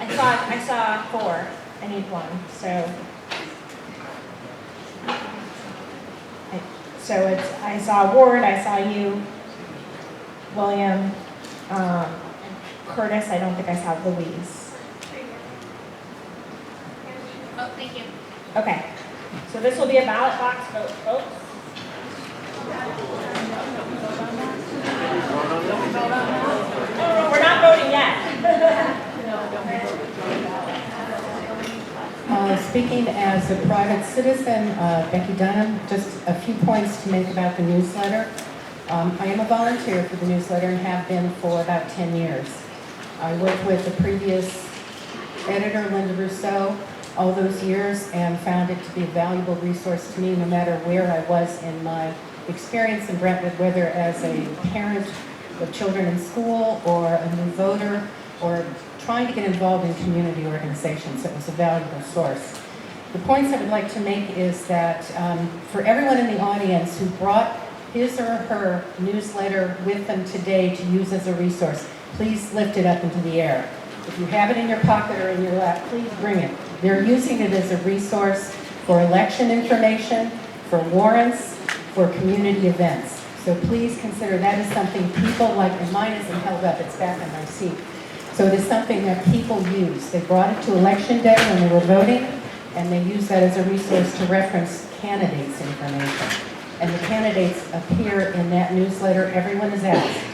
I saw 4. I need 1. So it's, I saw Ward, I saw you, William, Curtis, I don't think I saw Louise. Oh, thank you. Okay, so this will be a ballot box vote, folks. Oh, we're not voting yet. Speaking as a private citizen, Becky Dunham, just a few points to make about the newsletter. I am a volunteer for the newsletter and have been for about 10 years. I worked with the previous editor, Linda Rousseau, all those years and found it to be a valuable resource to me no matter where I was in my experience in Brentwood, whether as a parent of children in school or a new voter or trying to get involved in community organizations. It was a valuable source. The points I would like to make is that for everyone in the audience who brought his or her newsletter with them today to use as a resource, please lift it up into the air. If you have it in your pocket or in your lap, please bring it. They're using it as a resource for election information, for warrants, for community events. So please consider that is something people like, and mine isn't held up, it's back in my seat. So it is something that people use. They brought it to election day when they were voting, and they use that as a resource to reference candidates' information. And the candidates appear in that newsletter. Everyone is asked.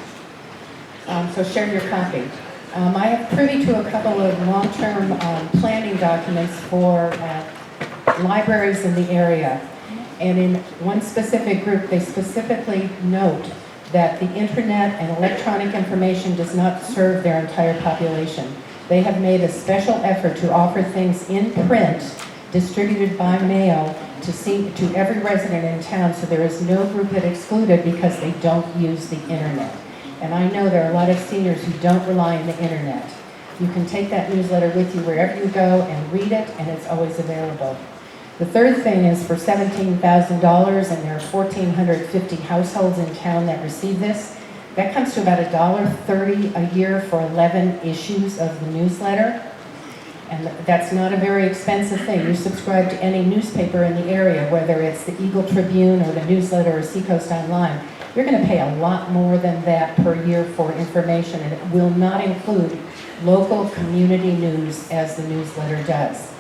So share your copy. I have privy to a couple of long-term planning documents for libraries in the area. And in one specific group, they specifically note that the internet and electronic information does not serve their entire population. They have made a special effort to offer things in print, distributed by mail, to every resident in town, so there is no group that excluded because they don't use the internet. And I know there are a lot of seniors who don't rely on the internet. You can take that newsletter with you wherever you go and read it, and it's always available. The third thing is for $17,000, and there are 1,450 households in town that receive this. That comes to about $1.30 a year for 11 issues of the newsletter. And that's not a very expensive thing. You subscribe to any newspaper in the area, whether it's the Eagle Tribune or the newsletter or Seacoast Online, you're going to pay a lot more than that per year for information, and it will not include local community news as the newsletter does.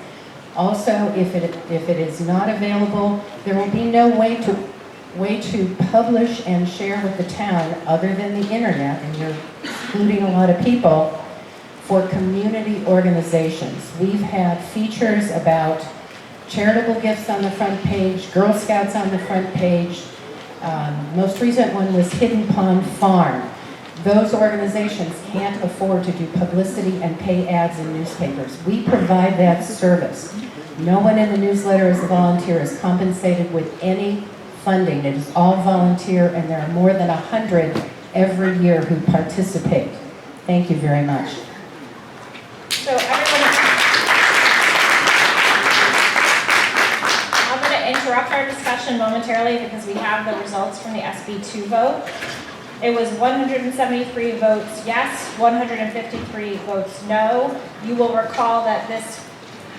Also, if it is not available, there will be no way to publish and share with the town other than the internet, and you're excluding a lot of people, for community organizations. We've had features about charitable gifts on the front page, Girl Scouts on the front page. Most recent one was Hidden Pond Farm. Those organizations can't afford to do publicity and pay ads in newspapers. We provide that service. No one in the newsletter is a volunteer, is compensated with any funding. It is all volunteer, and there are more than 100 every year who participate. Thank you very much. So everyone, I'm going to interrupt our discussion momentarily because we have the results from the SB2 vote. It was 173 votes yes, 153 votes no. You will recall that this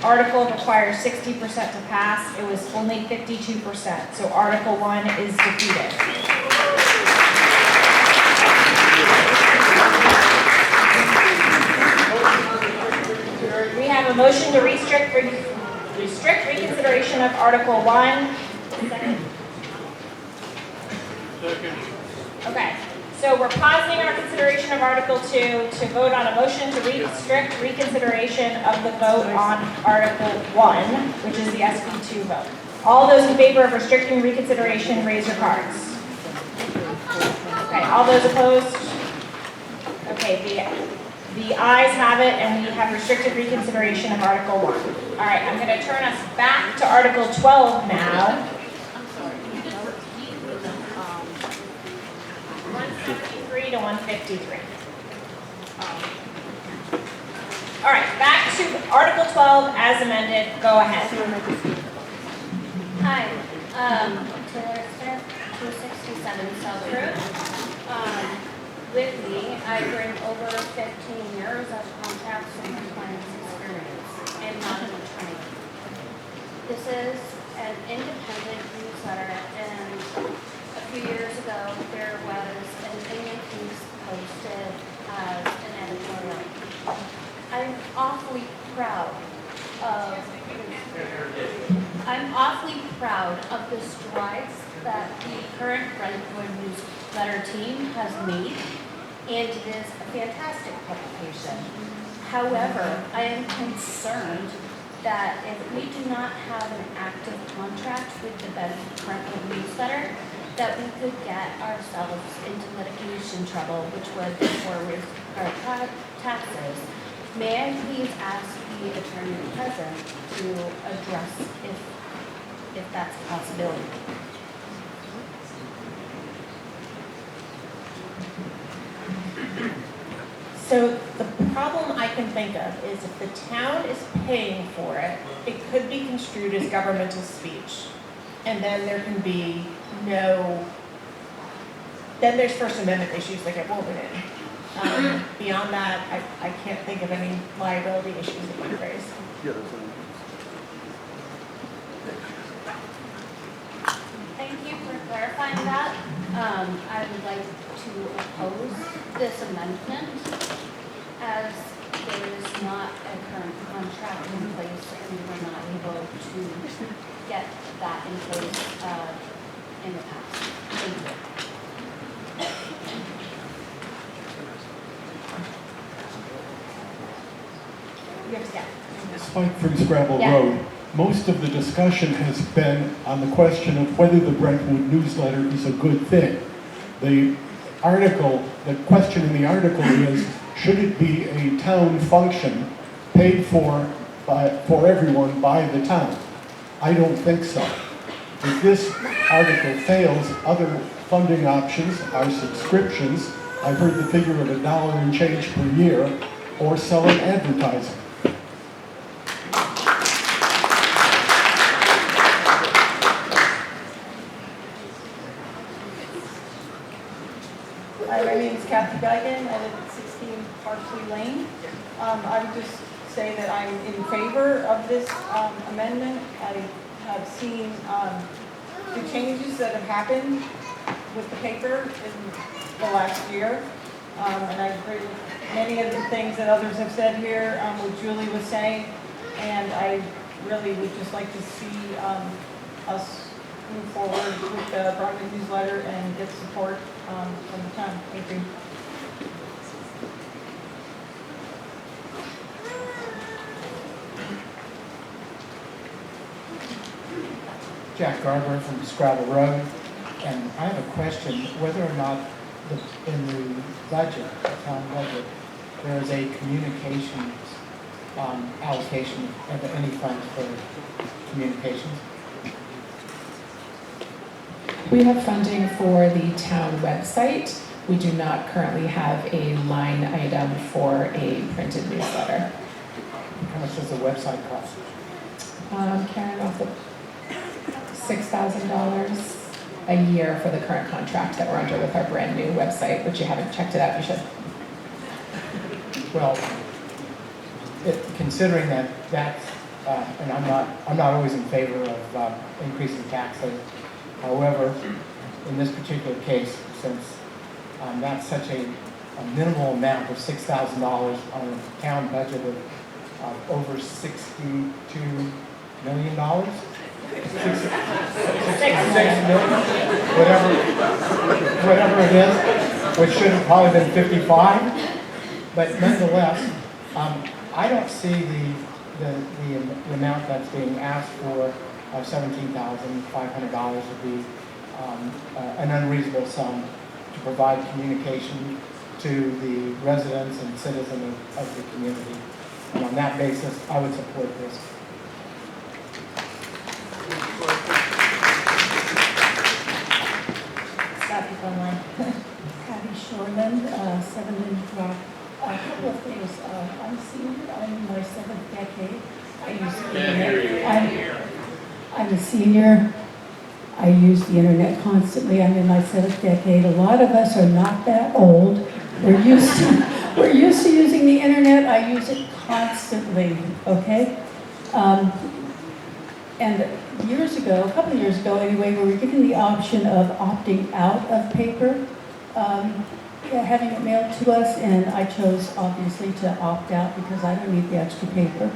article requires 60% to pass. It was only 52%. So Article 1 is defeated. We have a motion to restrict reconsideration of Article 1. Second. Okay, so we're pausing our consideration of Article 2 to vote on a motion to restrict reconsideration of the vote on Article 1, which is the SB2 vote. All those in favor of restricting reconsideration, raise your cards. Okay, all those opposed? Okay, the ayes have it, and we have restricted reconsideration of Article 1. All right, I'm going to turn us back to Article 12 now. 173 to 153. All right, back to Article 12 as amended. Go ahead. Hi, Taylor Smith, 267 South Road. With me, I bring over 15 years of contracts and compliance experience, and not an attorney. This is an independent newsletter, and a few years ago, there was an opinion piece posted as an editorial. I'm awfully proud of the strides that the current Brentwood newsletter team has made, and it is a fantastic publication. However, I am concerned that if we do not have an active contract with the Brentwood newsletter, that we could get ourselves into litigation trouble, which would forward our taxes. May I please ask the attorney present to address if that's a possibility? So the problem I can think of is if the town is paying for it, it could be construed as governmental speech. And then there can be then there's First Amendment issues that get woven in. Beyond that, I can't think of any liability issues that might raise. Thank you for clarifying that. I would like to oppose this amendment as there is not a current contract in place and we were not able to get that in place in the past. Thank you. Spike from Scrabble Yeah. Road. Most of the discussion has been on the question of whether the Brentwood newsletter is a good thing. The question in the article is, should it be a town function paid for everyone by the town? I don't think so. If this article fails, other funding options are subscriptions. I heard the figure of $1 and change per year, or selling advertising. My name is Kathy Geigen. I live at 16 Parsley Lane. I would just say that I'm in favor of this amendment. I have seen the changes that have happened with the paper in the last year. And I agree with many of the things that others have said here, what Julie was saying. And I really would just like to see us move forward with the Brentwood newsletter and get support from the town. Thank you. Jack Garber from Scrabble Road, and I have a question whether or not in the budget, the town budget, there is a communications allocation of any funds for communications. We have funding for the town website. We do not currently have a line item for a printed newsletter. How much does the website cost? Karen, off the $6,000 a year for the current contract that we're under with our brand new website, which you haven't checked it out, you should. Well, considering that's, and I'm not always in favor of increasing taxes. However, in this particular case, since that's such a minimal amount of $6,000 on a town budget of over $62 million, 6 million, whatever it is, which should have probably been 55, but nonetheless, I don't see the amount that's being asked for of $17,500 would be an unreasonable sum to provide communication to the residents and citizens of the community. And on that basis, I would support this. Patty Shoreland, 7 Lynn Drive. A couple of things. I'm senior. I'm in my 7th decade. I use the internet. I'm a senior. I use the internet constantly. I'm in my 7th decade. A lot of us are not that old. We're used to using the internet. I use it constantly. Okay. And years ago, a couple of years ago anyway, we were given the option of opting out of paper, having it mailed to us, and I chose obviously to opt out because I don't need the extra paper.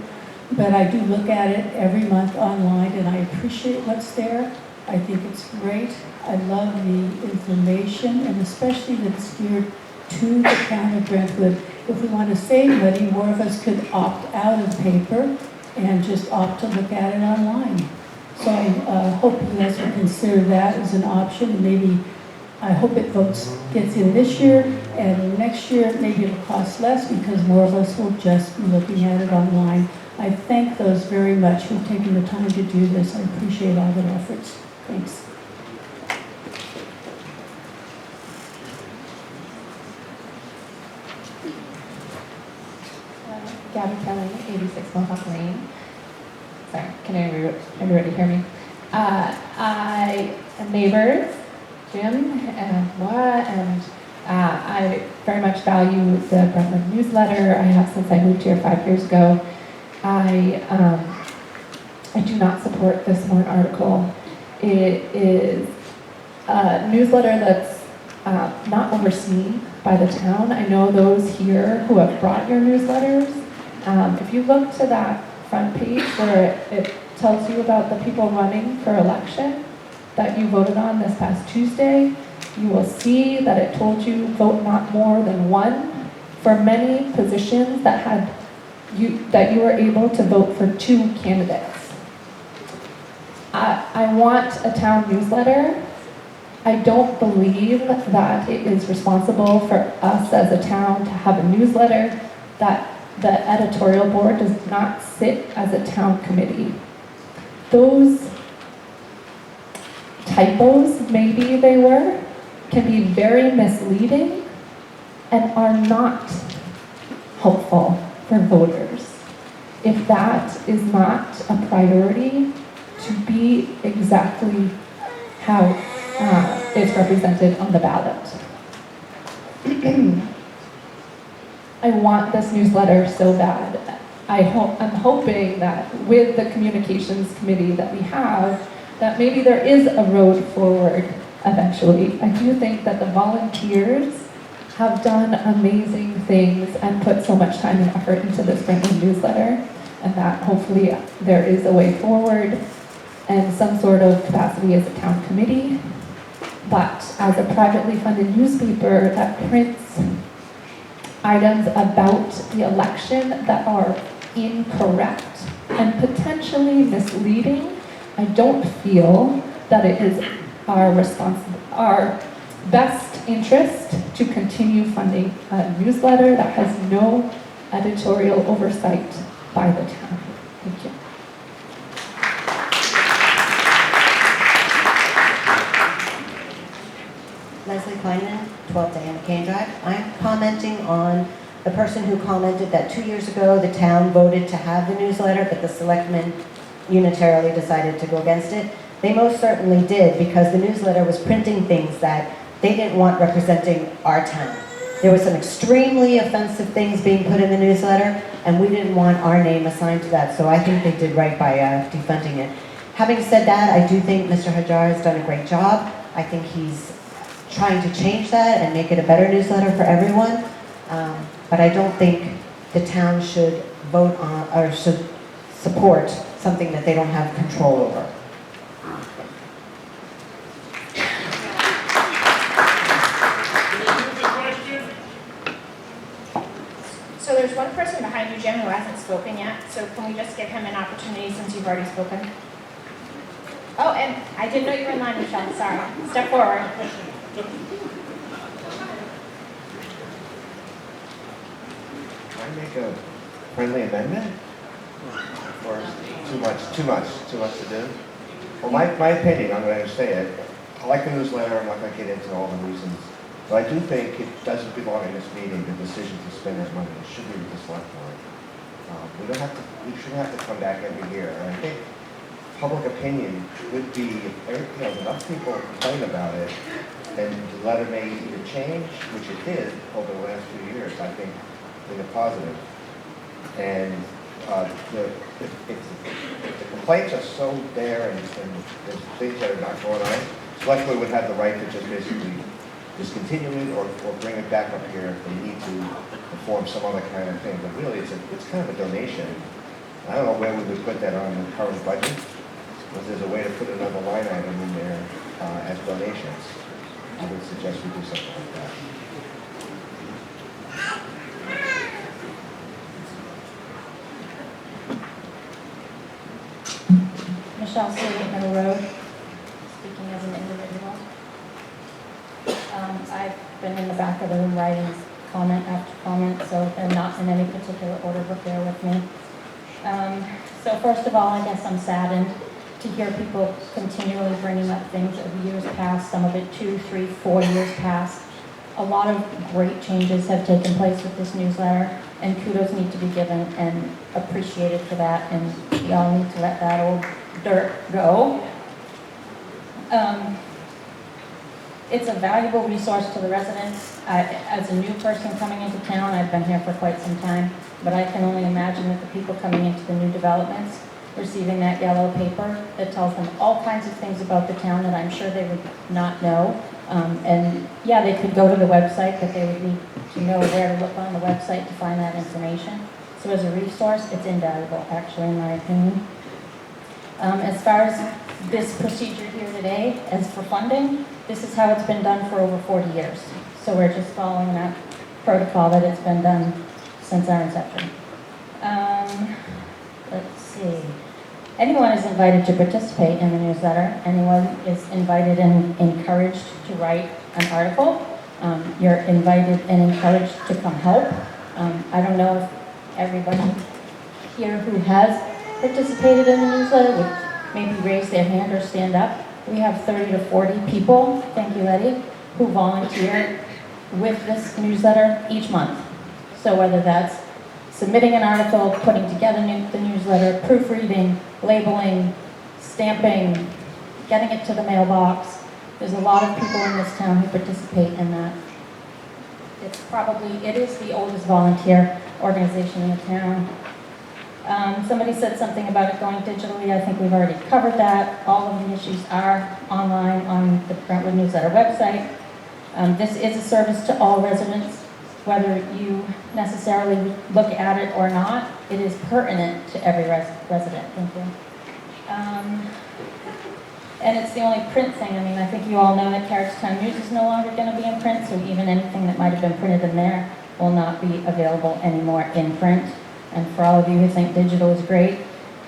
But I do look at it every month online, and I appreciate what's there. I think it's great. I love the information, and especially that it's geared to the town of Brentwood. If we want to save money, more of us could opt out of paper and just opt to look at it online. So I hope you guys will consider that as an option. Maybe, I hope it gets in this year, and next year, maybe it'll cost less because more of us will just be looking at it online. I thank those very much who've taken the time to do this. I appreciate all their efforts. Thanks. Gabby Kelly, 86 Mohawk Lane. Sorry, can everybody hear me? I am neighbors, Jim and Laura, and I very much value the Brentwood newsletter. I have since I moved here 5 years ago. I do not support this warrant article. It is a newsletter that's not overseen by the town. I know those here who have brought your newsletters. If you look to that front page where it tells you about the people running for election that you voted on this past Tuesday, you will see that it told you vote not more than one for many positions that you were able to vote for 2 candidates. I want a town newsletter. I don't believe that it is responsible for us as a town to have a newsletter that the editorial board does not sit as a town committee. Those typos, maybe they were, can be very misleading and are not helpful for voters. If that is not a priority to be exactly how it's represented on the ballot. I want this newsletter so bad. I'm hoping that with the communications committee that we have, that maybe there is a road forward eventually. I do think that the volunteers have done amazing things and put so much time and effort into this friendly newsletter, and that hopefully there is a way forward and some sort of capacity as a town committee. But as a privately funded newspaper that prints items about the election that are incorrect and potentially misleading, I don't feel that it is our best interest to continue funding a newsletter that has no editorial oversight by the town. Thank you. Leslie Kleinman, 12 Diana Kane Drive. I'm commenting on the person who commented that 2 years ago the town voted to have the newsletter, but the selectmen unitarily decided to go against it. They most certainly did, because the newsletter was printing things that they didn't want representing our town. There were some extremely offensive things being put in the newsletter, and we didn't want our name assigned to that, so I think they did right by defunding it. Having said that, I do think Mr. Hajar has done a great job. I think he's trying to change that and make it a better newsletter for everyone. But I don't think the town should vote on or should support something that they don't have control over. So there's one person behind you, Jim, who hasn't spoken yet. So can we just give him an opportunity since you've already spoken? Oh, and I didn't know you were in line, Michelle. Sorry. Step forward. Can I make a friendly amendment? Or too much to do? Well, my opinion, I'm going to say it. I like the newsletter, I'm not going to get into all the reasons. But I do think it doesn't belong in this meeting, the decision to spend that money. It should be with the select board. We shouldn't have to come back every year. And I think public opinion would be, if enough people complain about it, and the letter may either change, which it did over the last few years, I think, in a positive. And if the complaints are so there and there's things that are not going on, select board would have the right to just basically discontinue it or bring it back up here if they need to perform some other kind of thing. But really, it's kind of a donation. I don't know where we would put that on the current budget, but there's a way to put another line item in there as donations. I would suggest we do something like that. Michelle Stewart, Middle Road, speaking as an individual. I've been in the back of the room writing comment after comment, so they're not in any particular order, but bear with me. So first of all, I guess I'm saddened to hear people continually bringing up things of years past, some of it 2, 3, 4 years past. A lot of great changes have taken place with this newsletter, and kudos need to be given and appreciated for that, and we all need to let that old dirt go. It's a valuable resource to the residents. As a new person coming into town, I've been here for quite some time, but I can only imagine that the people coming into the new developments receiving that yellow paper that tells them all kinds of things about the town that I'm sure they would not know. And yeah, they could go to the website, but they would need to know where to look on the website to find that information. So as a resource, it's invaluable, actually, in my opinion. As far as this procedure here today, as for funding, this is how it's been done for over 40 years. So we're just following that protocol that it's been done since our inception. Let's see. Anyone is invited to participate in the newsletter. Anyone is invited and encouraged to write an article. You're invited and encouraged to come help. I don't know if everybody here who has participated in the newsletter would maybe raise their hand or stand up. We have 30 to 40 people, thank you, Letty, who volunteer with this newsletter each month. So whether that's submitting an article, putting together the newsletter, proofreading, labeling, stamping, getting it to the mailbox. There's a lot of people in this town who participate in that. It is the oldest volunteer organization in the town. Somebody said something about it going digitally. I think we've already covered that. All of the issues are online on the Brentwood newsletter website. This is a service to all residents. Whether you necessarily look at it or not, it is pertinent to every resident. Thank you. And it's the only print thing. I mean, I think you all know that Carriagetown News is no longer going to be in print, so even anything that might have been printed in there will not be available anymore in print. And for all of you who think digital is great,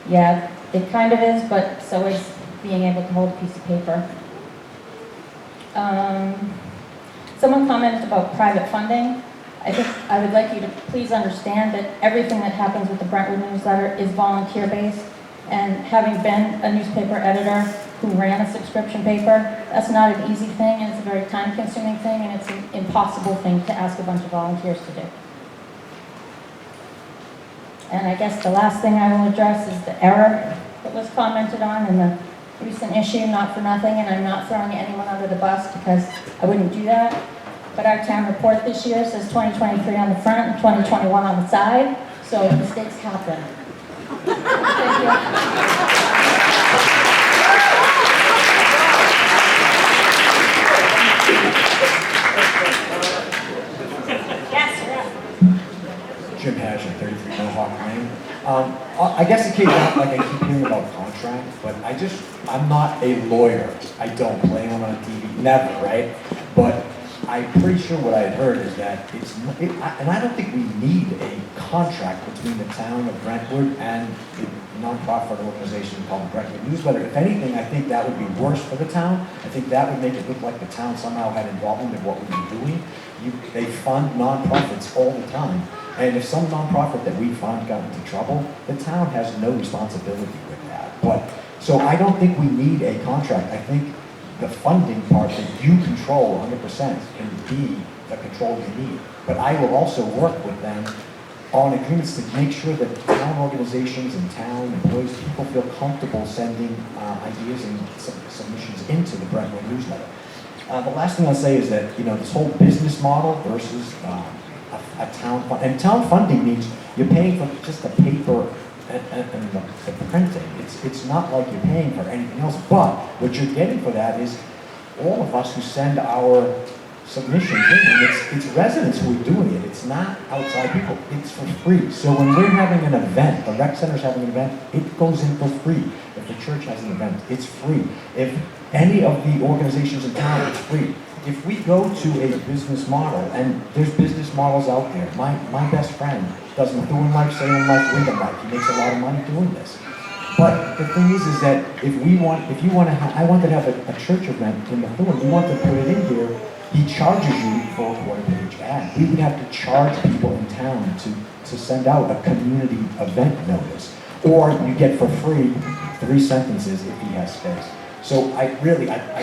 yeah, it kind of is, but so is being able to hold a piece of paper. Someone commented about private funding. I think I would like you to please understand that everything that happens with the Brentwood newsletter is volunteer-based, and having been a newspaper editor who ran a subscription paper, that's not an easy thing, and it's a very time-consuming thing, and it's an impossible thing to ask a bunch of volunteers to do. And I guess the last thing I will address is the error that was commented on in the recent issue, not for nothing, and I'm not throwing anyone under the bus because I wouldn't do that. But our town report this year says 2023 on the front and 2021 on the side, so mistakes happen. Thank you. Jim Hasher, 33 Mohawk Lane. I guess it came out like I keep hearing about contract, but I'm not a lawyer. I don't play one on TV, never, right? But I'm pretty sure what I had heard is that and I don't think we need a contract between the town of Brentwood and the nonprofit organization called the Brentwood Newsletter. If anything, I think that would be worse for the town. I think that would make it look like the town somehow had involvement in what we were doing. They fund nonprofits all the time. And if some nonprofit that we fund got into trouble, the town has no responsibility with that. So I don't think we need a contract. I think the funding part that you control 100% can be the control you need. But I will also work with them on agreements to make sure that town organizations and town employees, people feel comfortable sending ideas and submissions into the Brentwood newsletter. The last thing I'll say is that, this whole business model versus a town fund. And town funding means you're paying for just the paper and the printing. It's not like you're paying for anything else, but what you're getting for that is all of us who send our submissions in, and it's residents who are doing it. It's not outside people. It's for free. So when we're having an event, the rec center's having an event, it goes in for free. If the church has an event, it's free. If any of the organizations in town, it's free. If we go to a business model, and there's business models out there. My best friend does McEwen Life, Salem Life, Wyndham Life. He makes a lot of money doing this. But the thing is that if you want to I wanted to have a church event in Methuen, we want to put it in here, he charges you for a quarter-page ad. We would have to charge people in town to send out a community event notice. Or you get for free 3 sentences if he has space. So I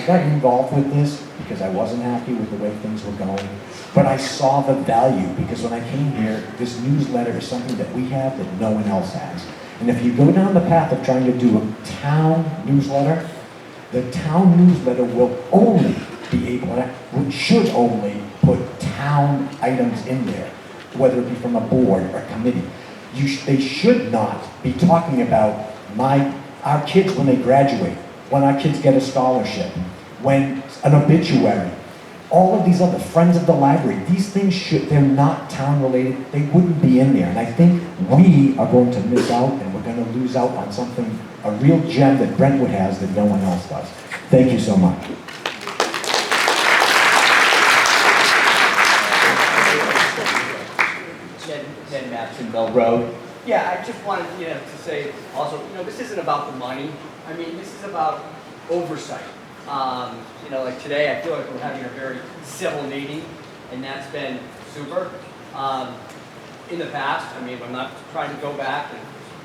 got involved with this because I wasn't happy with the way things were going. But I saw the value because when I came here, this newsletter is something that we have that no one else has. And if you go down the path of trying to do a town newsletter, the town newsletter will only be able, should only put town items in there, whether it be from a board or a committee. They should not be talking about our kids when they graduate, when our kids get a scholarship, when an obituary, all of these other friends of the library, these things they're not town related, they wouldn't be in there. And I think we are going to miss out and we're going to lose out on something, a real gem that Brentwood has that no one else does. Thank you so much. Ned Matson, Mill Road. Yeah, I just wanted, to say also, this isn't about the money. I mean, this is about oversight. Like today, I feel like we're having a very civil meeting, and that's been super. In the past, I mean, I'm not trying to go back,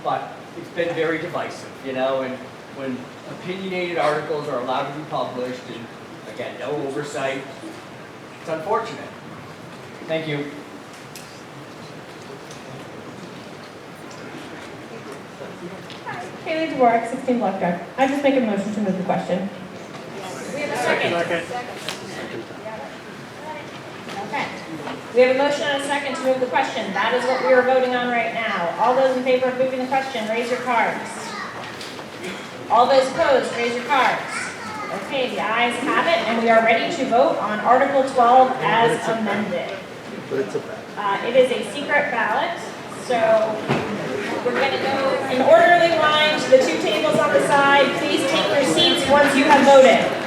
but it's been very divisive, and when opinionated articles are allowed to be published, and again, no oversight, it's unfortunate. Thank you. Haley Dvorak, 16 Block Drive. I just make a motion to move the question. We have a second. Okay. We have a motion and a second to move the question. That is what we are voting on right now. All those in favor of moving the question, raise your cards. All those opposed, raise your cards. Okay, the ayes have it, and we are ready to vote on Article 12 as amended. It is a secret ballot, so we're going to go in orderly line to the 2 tables on the side. Please take your seats once you have voted.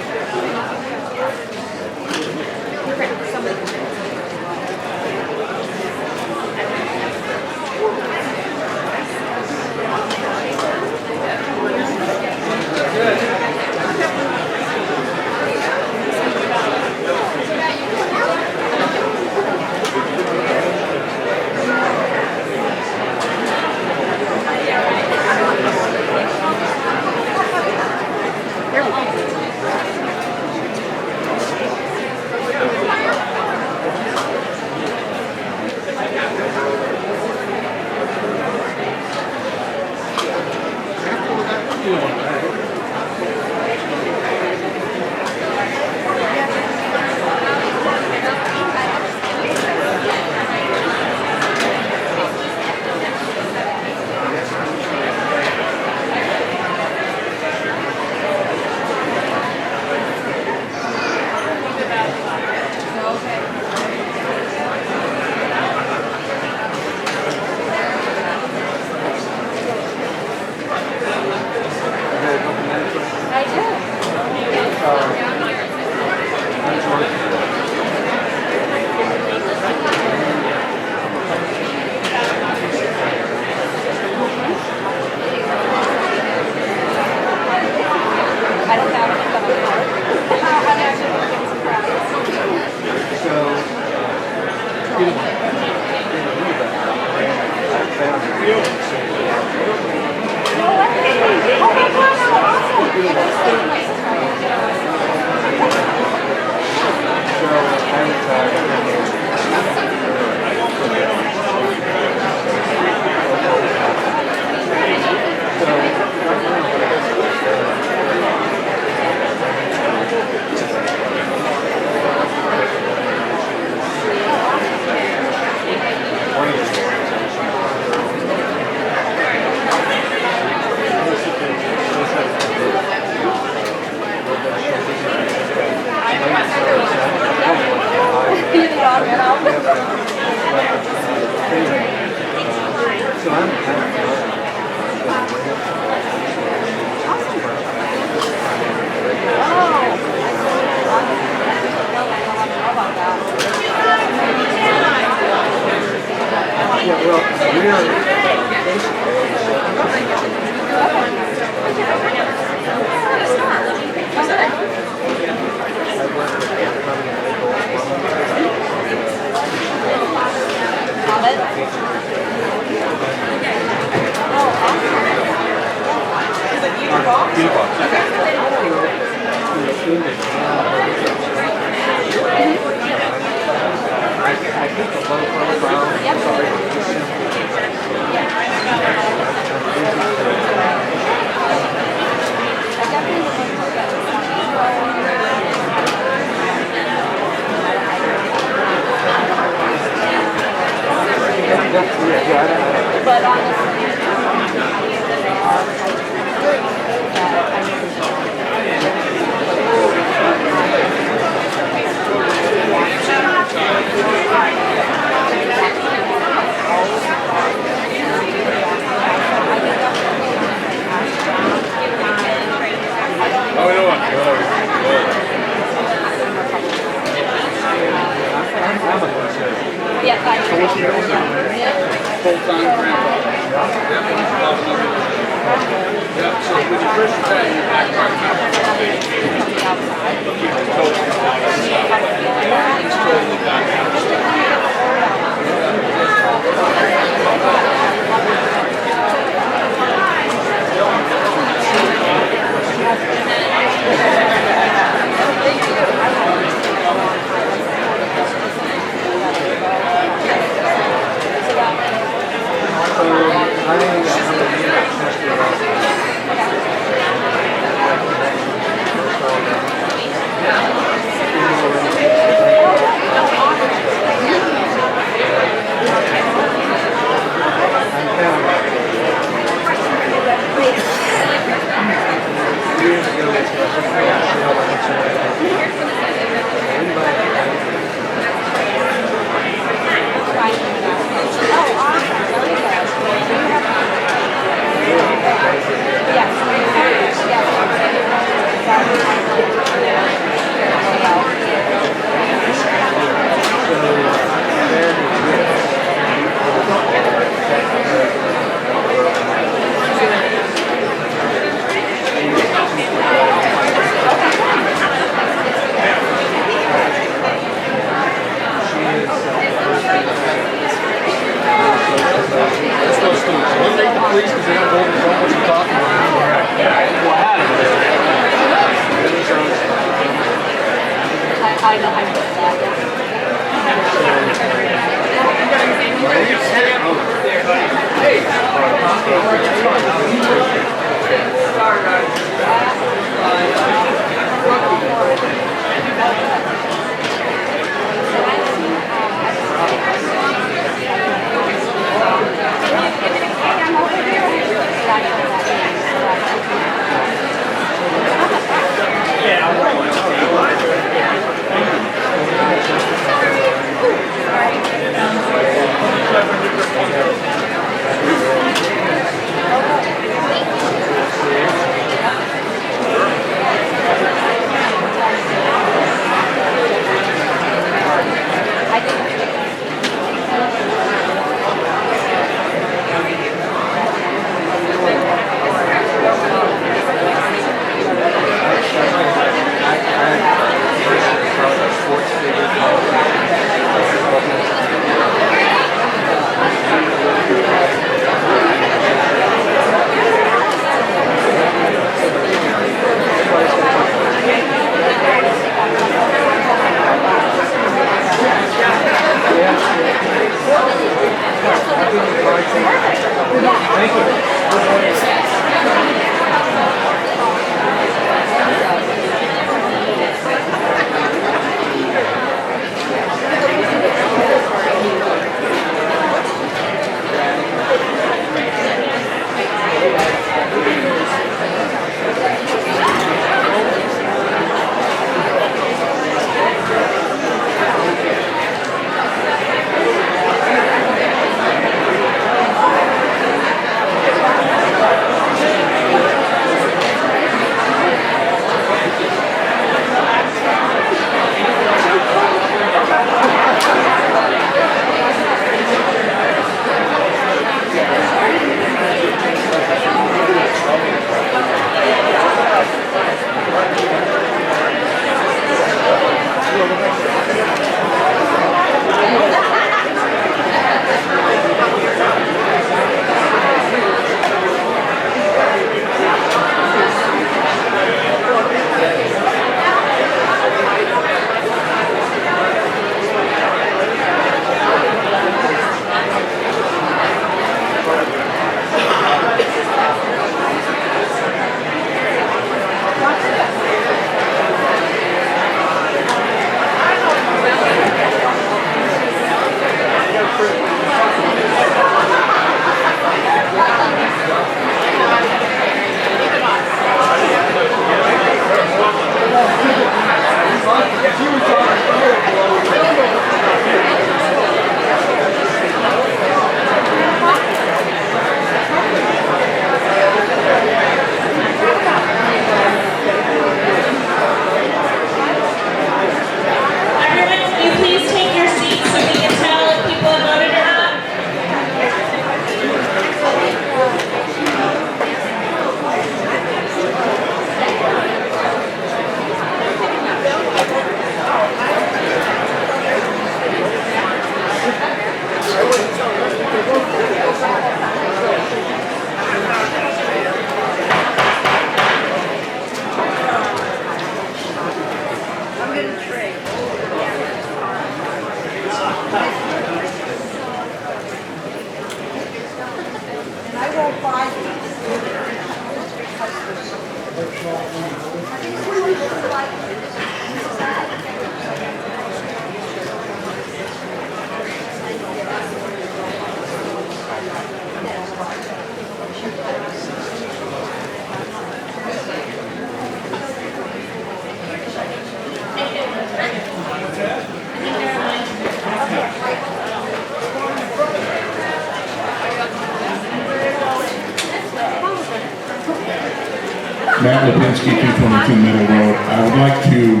Matt Lipinski, 222 Middle Road. I would like to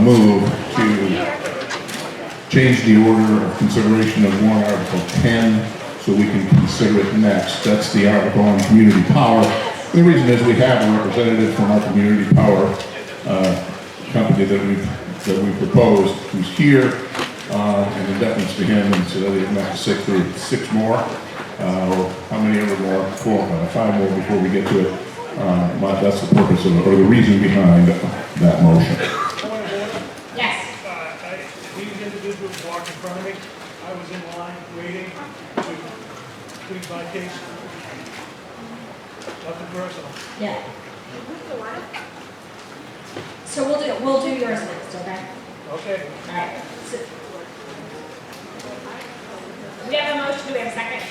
move to change the order of consideration of warrant Article 10 so we can consider it next. That's the article on community power. And the reason is we have a representative from our community power company that we proposed who's here, and in deference to him, and so that he didn't have to sit through 6 more, or how many ever more, 5 more before we get to it. That's the purpose of it, or the reason behind that motion. Yes. These individuals walk in front of me. I was in line waiting to plead my case. Nothing personal. Yeah. So we'll do yours next, okay? Okay. All right. So, we have a motion. Do we have a second?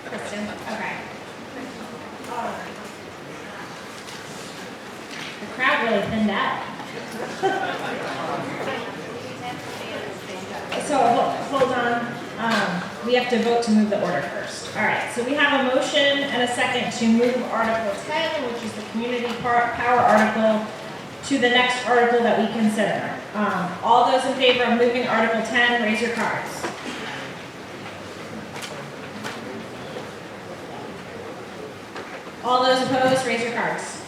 Kristen. Okay. The crowd really thinned out. So hold on. We have to vote to move the order first. All right. So we have a motion and a second to move Article 10, which is the community power article, to the next article that we consider. All those in favor of moving Article 10, raise your cards. All those opposed, raise your cards.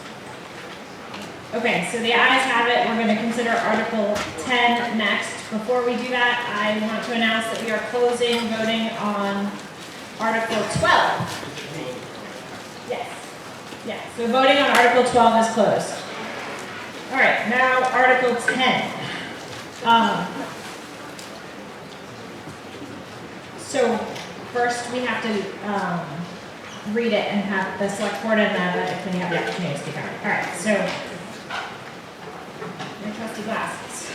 Okay, so the ayes have it. We're going to consider Article 10 next. Before we do that, I want to announce that we are closing voting on Article 12. Yes. Yes. So voting on Article 12 is closed. All right, now Article 10. So first we have to read it and have the select board and the committee have the opportunity to speak on it. All right, so your trusty glasses.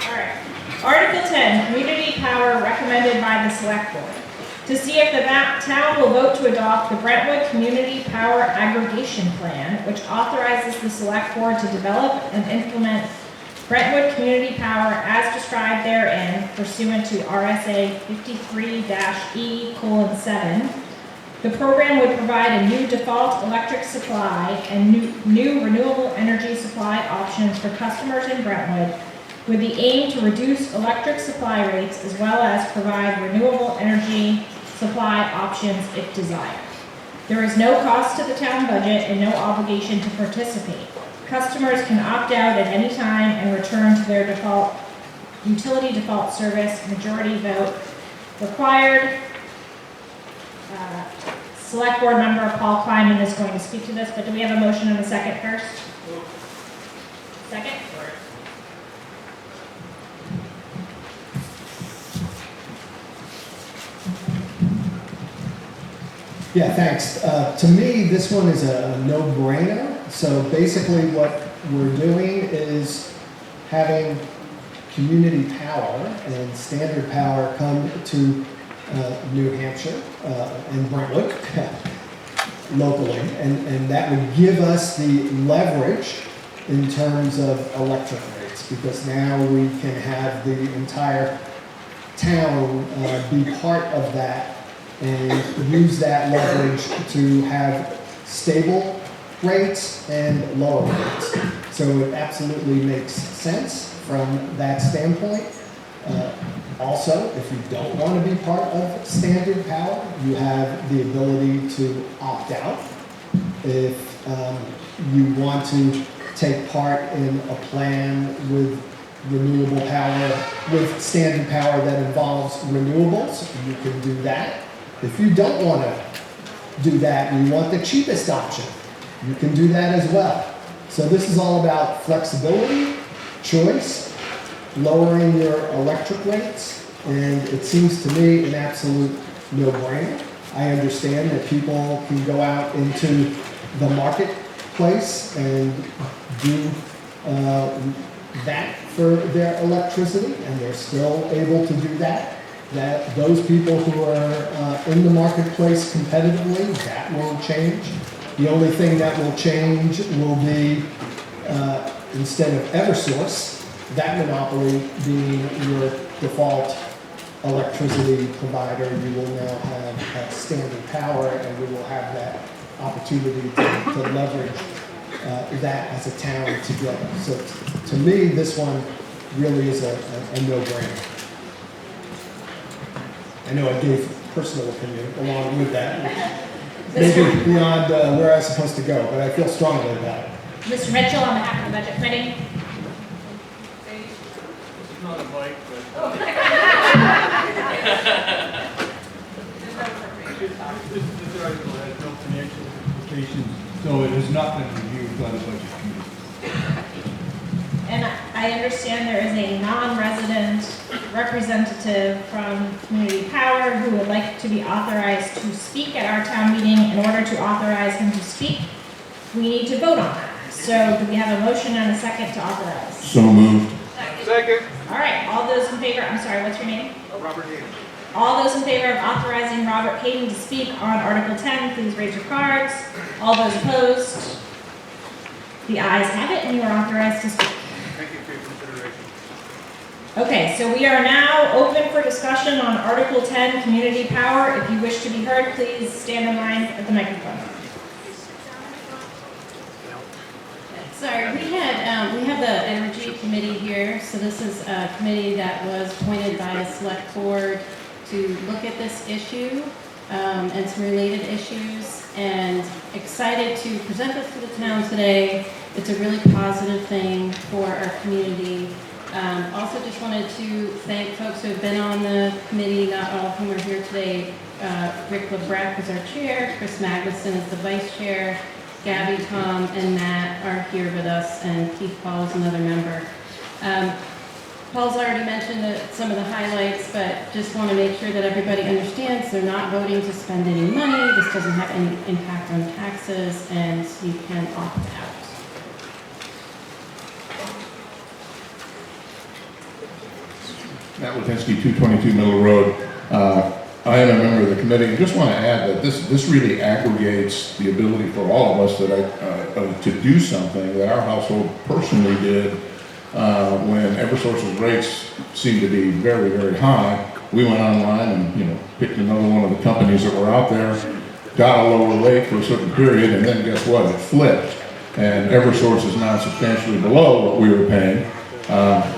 All right. Article 10, community power recommended by the select board. To see if the town will vote to adopt the Brentwood Community Power Aggregation Plan, which authorizes the select board to develop and implement Brentwood Community Power as described therein pursuant to RSA 53-E:7. The program would provide a new default electric supply and new renewable energy supply options for customers in Brentwood, with the aim to reduce electric supply rates as well as provide renewable energy supply options if desired. There is no cost to the town budget and no obligation to participate. Customers can opt out at any time and return to their default utility default service. Majority vote required. Select board member Paul Kleiman is going to speak to this, but do we have a motion and a second first? Second? Yeah, thanks. To me, this one is a no-brainer. So basically what we're doing is having community power and standard power come to New Hampshire and Brentwood locally, and that would give us the leverage in terms of electric rates, because now we can have the entire town be part of that and use that leverage to have stable rates and lower rates. So it absolutely makes sense from that standpoint. Also, if you don't want to be part of standard power, you have the ability to opt out. If you want to take part in a plan with renewable power, with standard power that involves renewables, you can do that. If you don't want to do that and you want the cheapest option, you can do that as well. So this is all about flexibility, choice, lowering your electric rates, and it seems to me an absolute no-brainer. I understand that people can go out into the marketplace and do that for their electricity, and they're still able to do that. That those people who are in the marketplace competitively, that will change. The only thing that will change will be, instead of Eversource, that monopoly being your default electricity provider, you will now have standard power, and we will have that opportunity to leverage that as a town together. So to me, this one really is a no-brainer. I know I gave personal opinion along with that, which maybe beyond where I was supposed to go, but I feel strongly about it. Mr. Mitchell, on behalf of the Budget Committee. It's not a mic, but. This article has no financial implications, so it has not been reviewed by the Budget Committee. And I understand there is a non-resident representative from Community Power who would like to be authorized to speak at our town meeting. In order to authorize him to speak, we need to vote on that. So do we have a motion and a second to authorize? So moved. Second. All right, all those in favor, I'm sorry, what's your name? Robert Hayden. All those in favor of authorizing Robert Hayden to speak on Article 10, please raise your cards. All those opposed? The ayes have it, and you are authorized to speak. Thank you for your consideration. Okay, so we are now open for discussion on Article 10, Community Power. If you wish to be heard, please stand in line at the microphone. Sorry, we have the Energy Committee here. So this is a committee that was appointed by the Select Board to look at this issue and some related issues, and excited to present this to the town today. It's a really positive thing for our community. Also just wanted to thank folks who have been on the committee, not all of whom are here today. Rick LeBrecq is our chair, Chris Magnuson is the vice chair, Gabby, Tom, and Matt are here with us, and Keith Paul is another member. Paul's already mentioned some of the highlights, but just want to make sure that everybody understands they're not voting to spend any money. This doesn't have any impact on taxes, and you can opt out. Matt Lipinski, 222 Middle Road. I am a member of the committee, and just want to add that this really aggregates the ability for all of us to do something that our household personally did when Eversource's rates seemed to be very, very high. We went online and picked another one of the companies that were out there, got a lower rate for a certain period, and then guess what? It flipped, and Eversource is now substantially below what we were paying.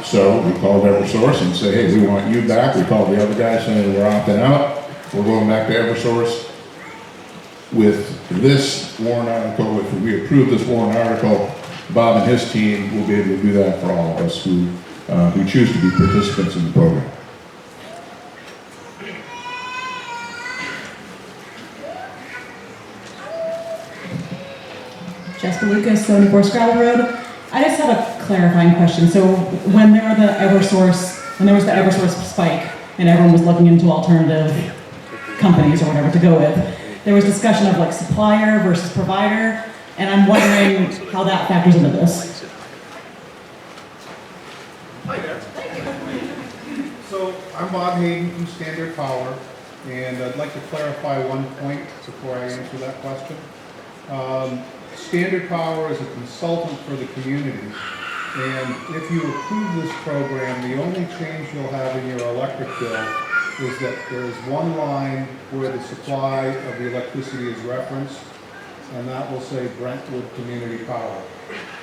So we called Eversource and said, hey, we want you back. We called the other guy saying we're opting out. We're going back to Eversource. With this warrant article, if we approve this warrant article, Bob and his team will be able to do that for all of us who choose to be participants in the program. Jessica Lucas, 74 Scrabble Road. I just have a clarifying question. So when there was the Eversource spike and everyone was looking into alternative companies or whatever to go with, there was discussion of like supplier versus provider, and I'm wondering how that factors into this. Hi there. So I'm Bob Hayden from Standard Power, and I'd like to clarify one point before I answer that question. Standard Power is a consultant for the community, and if you approve this program, the only change you'll have in your electric bill is that there is one line where the supply of the electricity is referenced, and that will say Brentwood Community Power.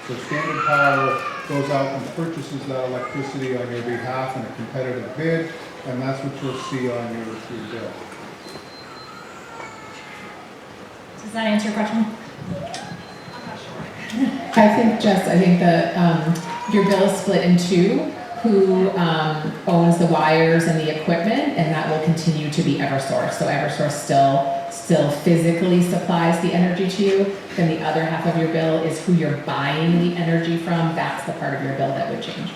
So Standard Power goes out and purchases that electricity on your behalf in a competitive bid, and that's what you'll see on your bill. Does that answer your question? I think that your bill is split in two, who owns the wires and the equipment, and that will continue to be Eversource. So Eversource still physically supplies the energy to you. Then the other half of your bill is who you're buying the energy from. That's the part of your bill that would change.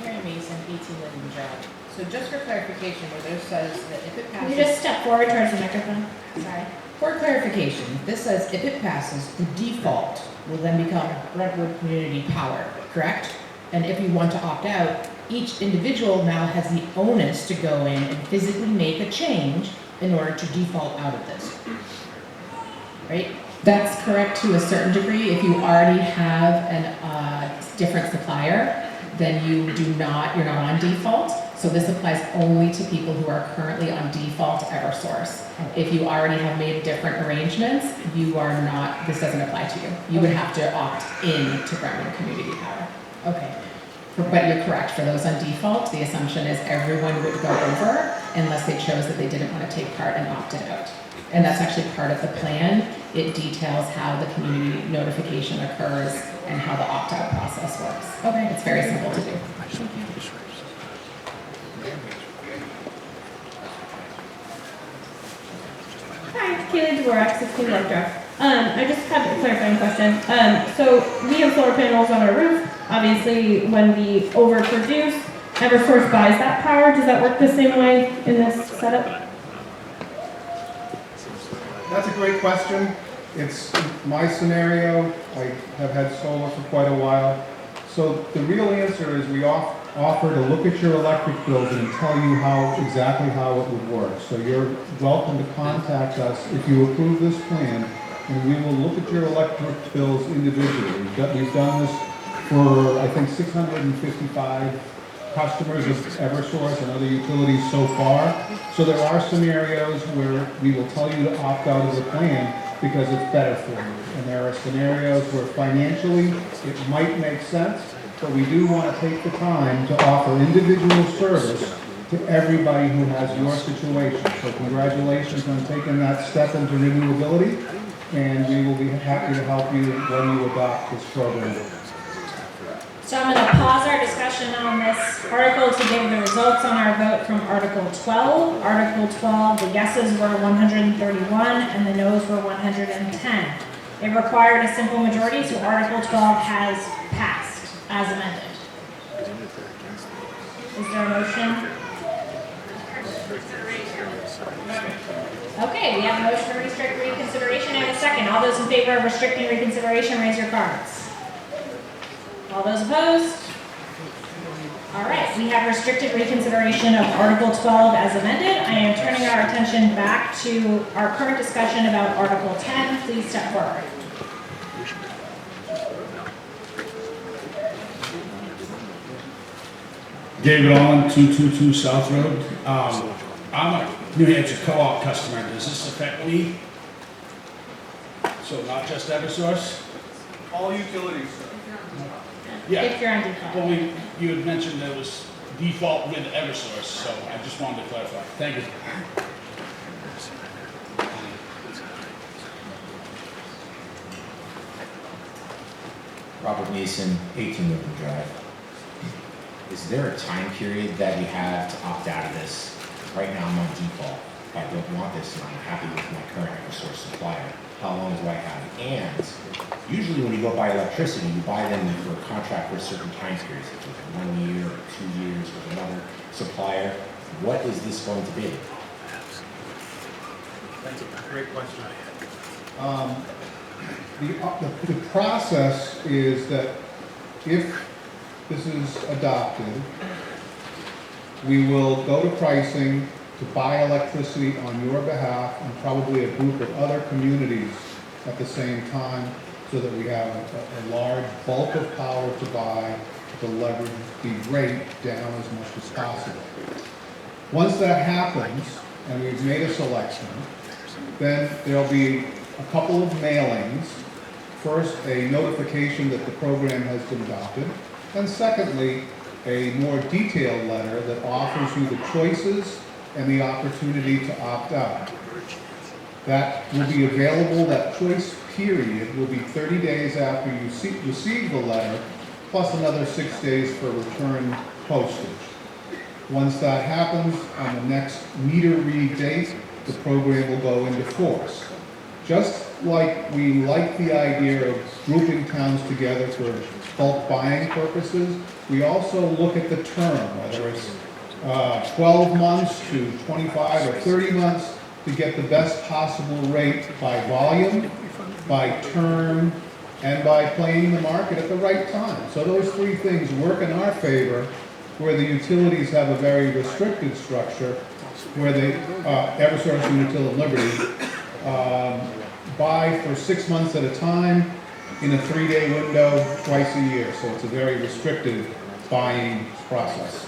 Mary Mason, 18 Linden Drive. So just for clarification, where this says that if it passes... Can you just step forward towards the microphone? Sorry. For clarification, this says if it passes, the default will then become Brentwood Community Power, correct? And if you want to opt out, each individual now has the onus to go in and physically make a change in order to default out of this. Right? That's correct to a certain degree. If you already have a different supplier, then you're not on default. So this applies only to people who are currently on default Eversource. If you already have made different arrangements, this doesn't apply to you. You would have to opt in to Brentwood Community Power. Okay. But you're correct, for those on default, the assumption is everyone would go over unless they chose that they didn't want to take part and opted out. And that's actually part of the plan. It details how the community notification occurs and how the opt-out process works. Okay. It's very simple to do. Hi, it's Kaylee Dvorak, 16 Electra. I just have a clarifying question. So we have solar panels on our roof. Obviously, when we overproduce, Eversource buys that power. Does that work the same way in this setup? That's a great question. It's my scenario. I have had solar for quite a while. So the real answer is we offer to look at your electric bills and tell you exactly how it would work. So you're welcome to contact us if you approve this plan, and we will look at your electric bills individually. We've done this for, I think, 655 customers of Eversource and other utilities so far. So there are scenarios where we will tell you to opt out of the plan because it's better for you. And there are scenarios where financially it might make sense, but we do want to take the time to offer individual service to everybody who has your situation. So congratulations on taking that step into renewability, and we will be happy to help you when you adopt this program. So I'm going to pause our discussion on this article to give the results on our vote from Article 12. Article 12, the yeses were 131 and the noes were 110. It required a simple majority, so Article 12 has passed as amended. Is there a motion? Okay, we have a motion to restrict reconsideration and a second. All those in favor of restricting reconsideration, raise your cards. All those opposed? All right, we have restricted reconsideration of Article 12 as amended. I am turning our attention back to our current discussion about Article 10. Please step forward. David Allen, 222 South Road. I'm a New Hampshire co-op customer. Does this affect me? So not just Eversource? All utilities, sir. Yeah. If you're on default. Well, you had mentioned there was default with Eversource, so I just wanted to clarify. Thank you. Robert Mason, 18 Lincoln Drive. Is there a time period that you have to opt out of this? Right now I'm on default. I don't want this and I'm happy with my current Eversource supplier. How long do I have? And usually when you go buy electricity, you buy them for a contract for a certain time period, such as 1 year or 2 years with another supplier. What is this going to be? That's a great question. The process is that if this is adopted, we will go to pricing to buy electricity on your behalf and probably a group of other communities at the same time so that we have a large bulk of power to buy to leverage the rate down as much as possible. Once that happens and we've made a selection, then there'll be a couple of mailings. First, a notification that the program has been adopted, and secondly, a more detailed letter that offers you the choices and the opportunity to opt out. That will be available, that choice period will be 30 days after you receive the letter, plus another 6 days for return postage. Once that happens, on the next meter read date, the program will go into force. Just like we like the idea of grouping towns together for bulk buying purposes, we also look at the term, whether it's 12 months to 25 or 30 months, to get the best possible rate by volume, by term, and by playing the market at the right time. So those three things work in our favor, where the utilities have a very restricted structure, where they, Eversource and Utility Liberty, buy for 6 months at a time in a 3-day window twice a year. So it's a very restricted buying process.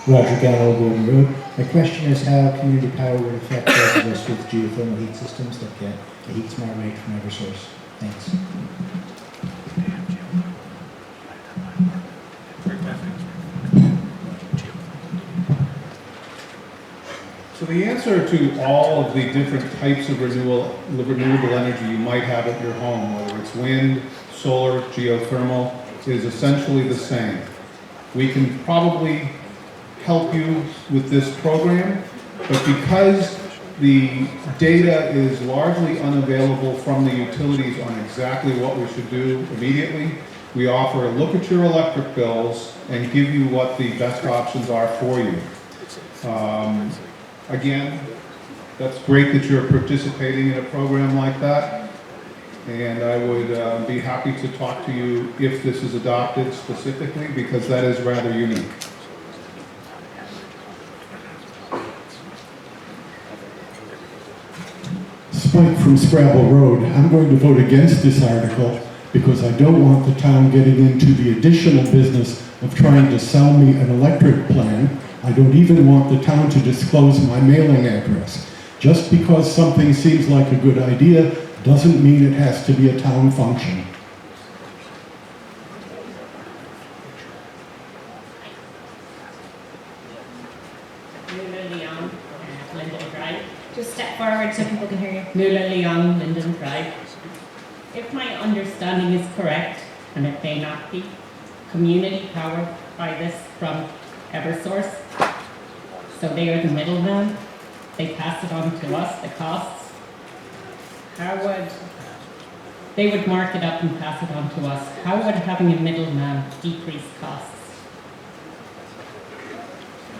Roger Gallo, Gordon Road. My question is how community power would affect those of us with geothermal heat systems that get a heat smart rate from Eversource. Thanks. So the answer to all of the different types of renewable energy you might have at your home, whether it's wind, solar, geothermal, is essentially the same. We can probably help you with this program, but because the data is largely unavailable from the utilities on exactly what we should do immediately, we offer a look at your electric bills and give you what the best options are for you. Again, that's great that you're participating in a program like that, and I would be happy to talk to you if this is adopted specifically, because that is rather unique. Spike from Scrabble Road. I'm going to vote against this article because I don't want the town getting into the additional business of trying to sell me an electric plan. I don't even want the town to disclose my mailing address. Just because something seems like a good idea doesn't mean it has to be a town function. Just step forward so people can hear you. Nula Leon, Linden Drive. If my understanding is correct, and it may not be, community power buy this from Eversource. So they are the middleman. They pass it on to us, the costs. They would mark it up and pass it on to us. How would having a middleman decrease costs?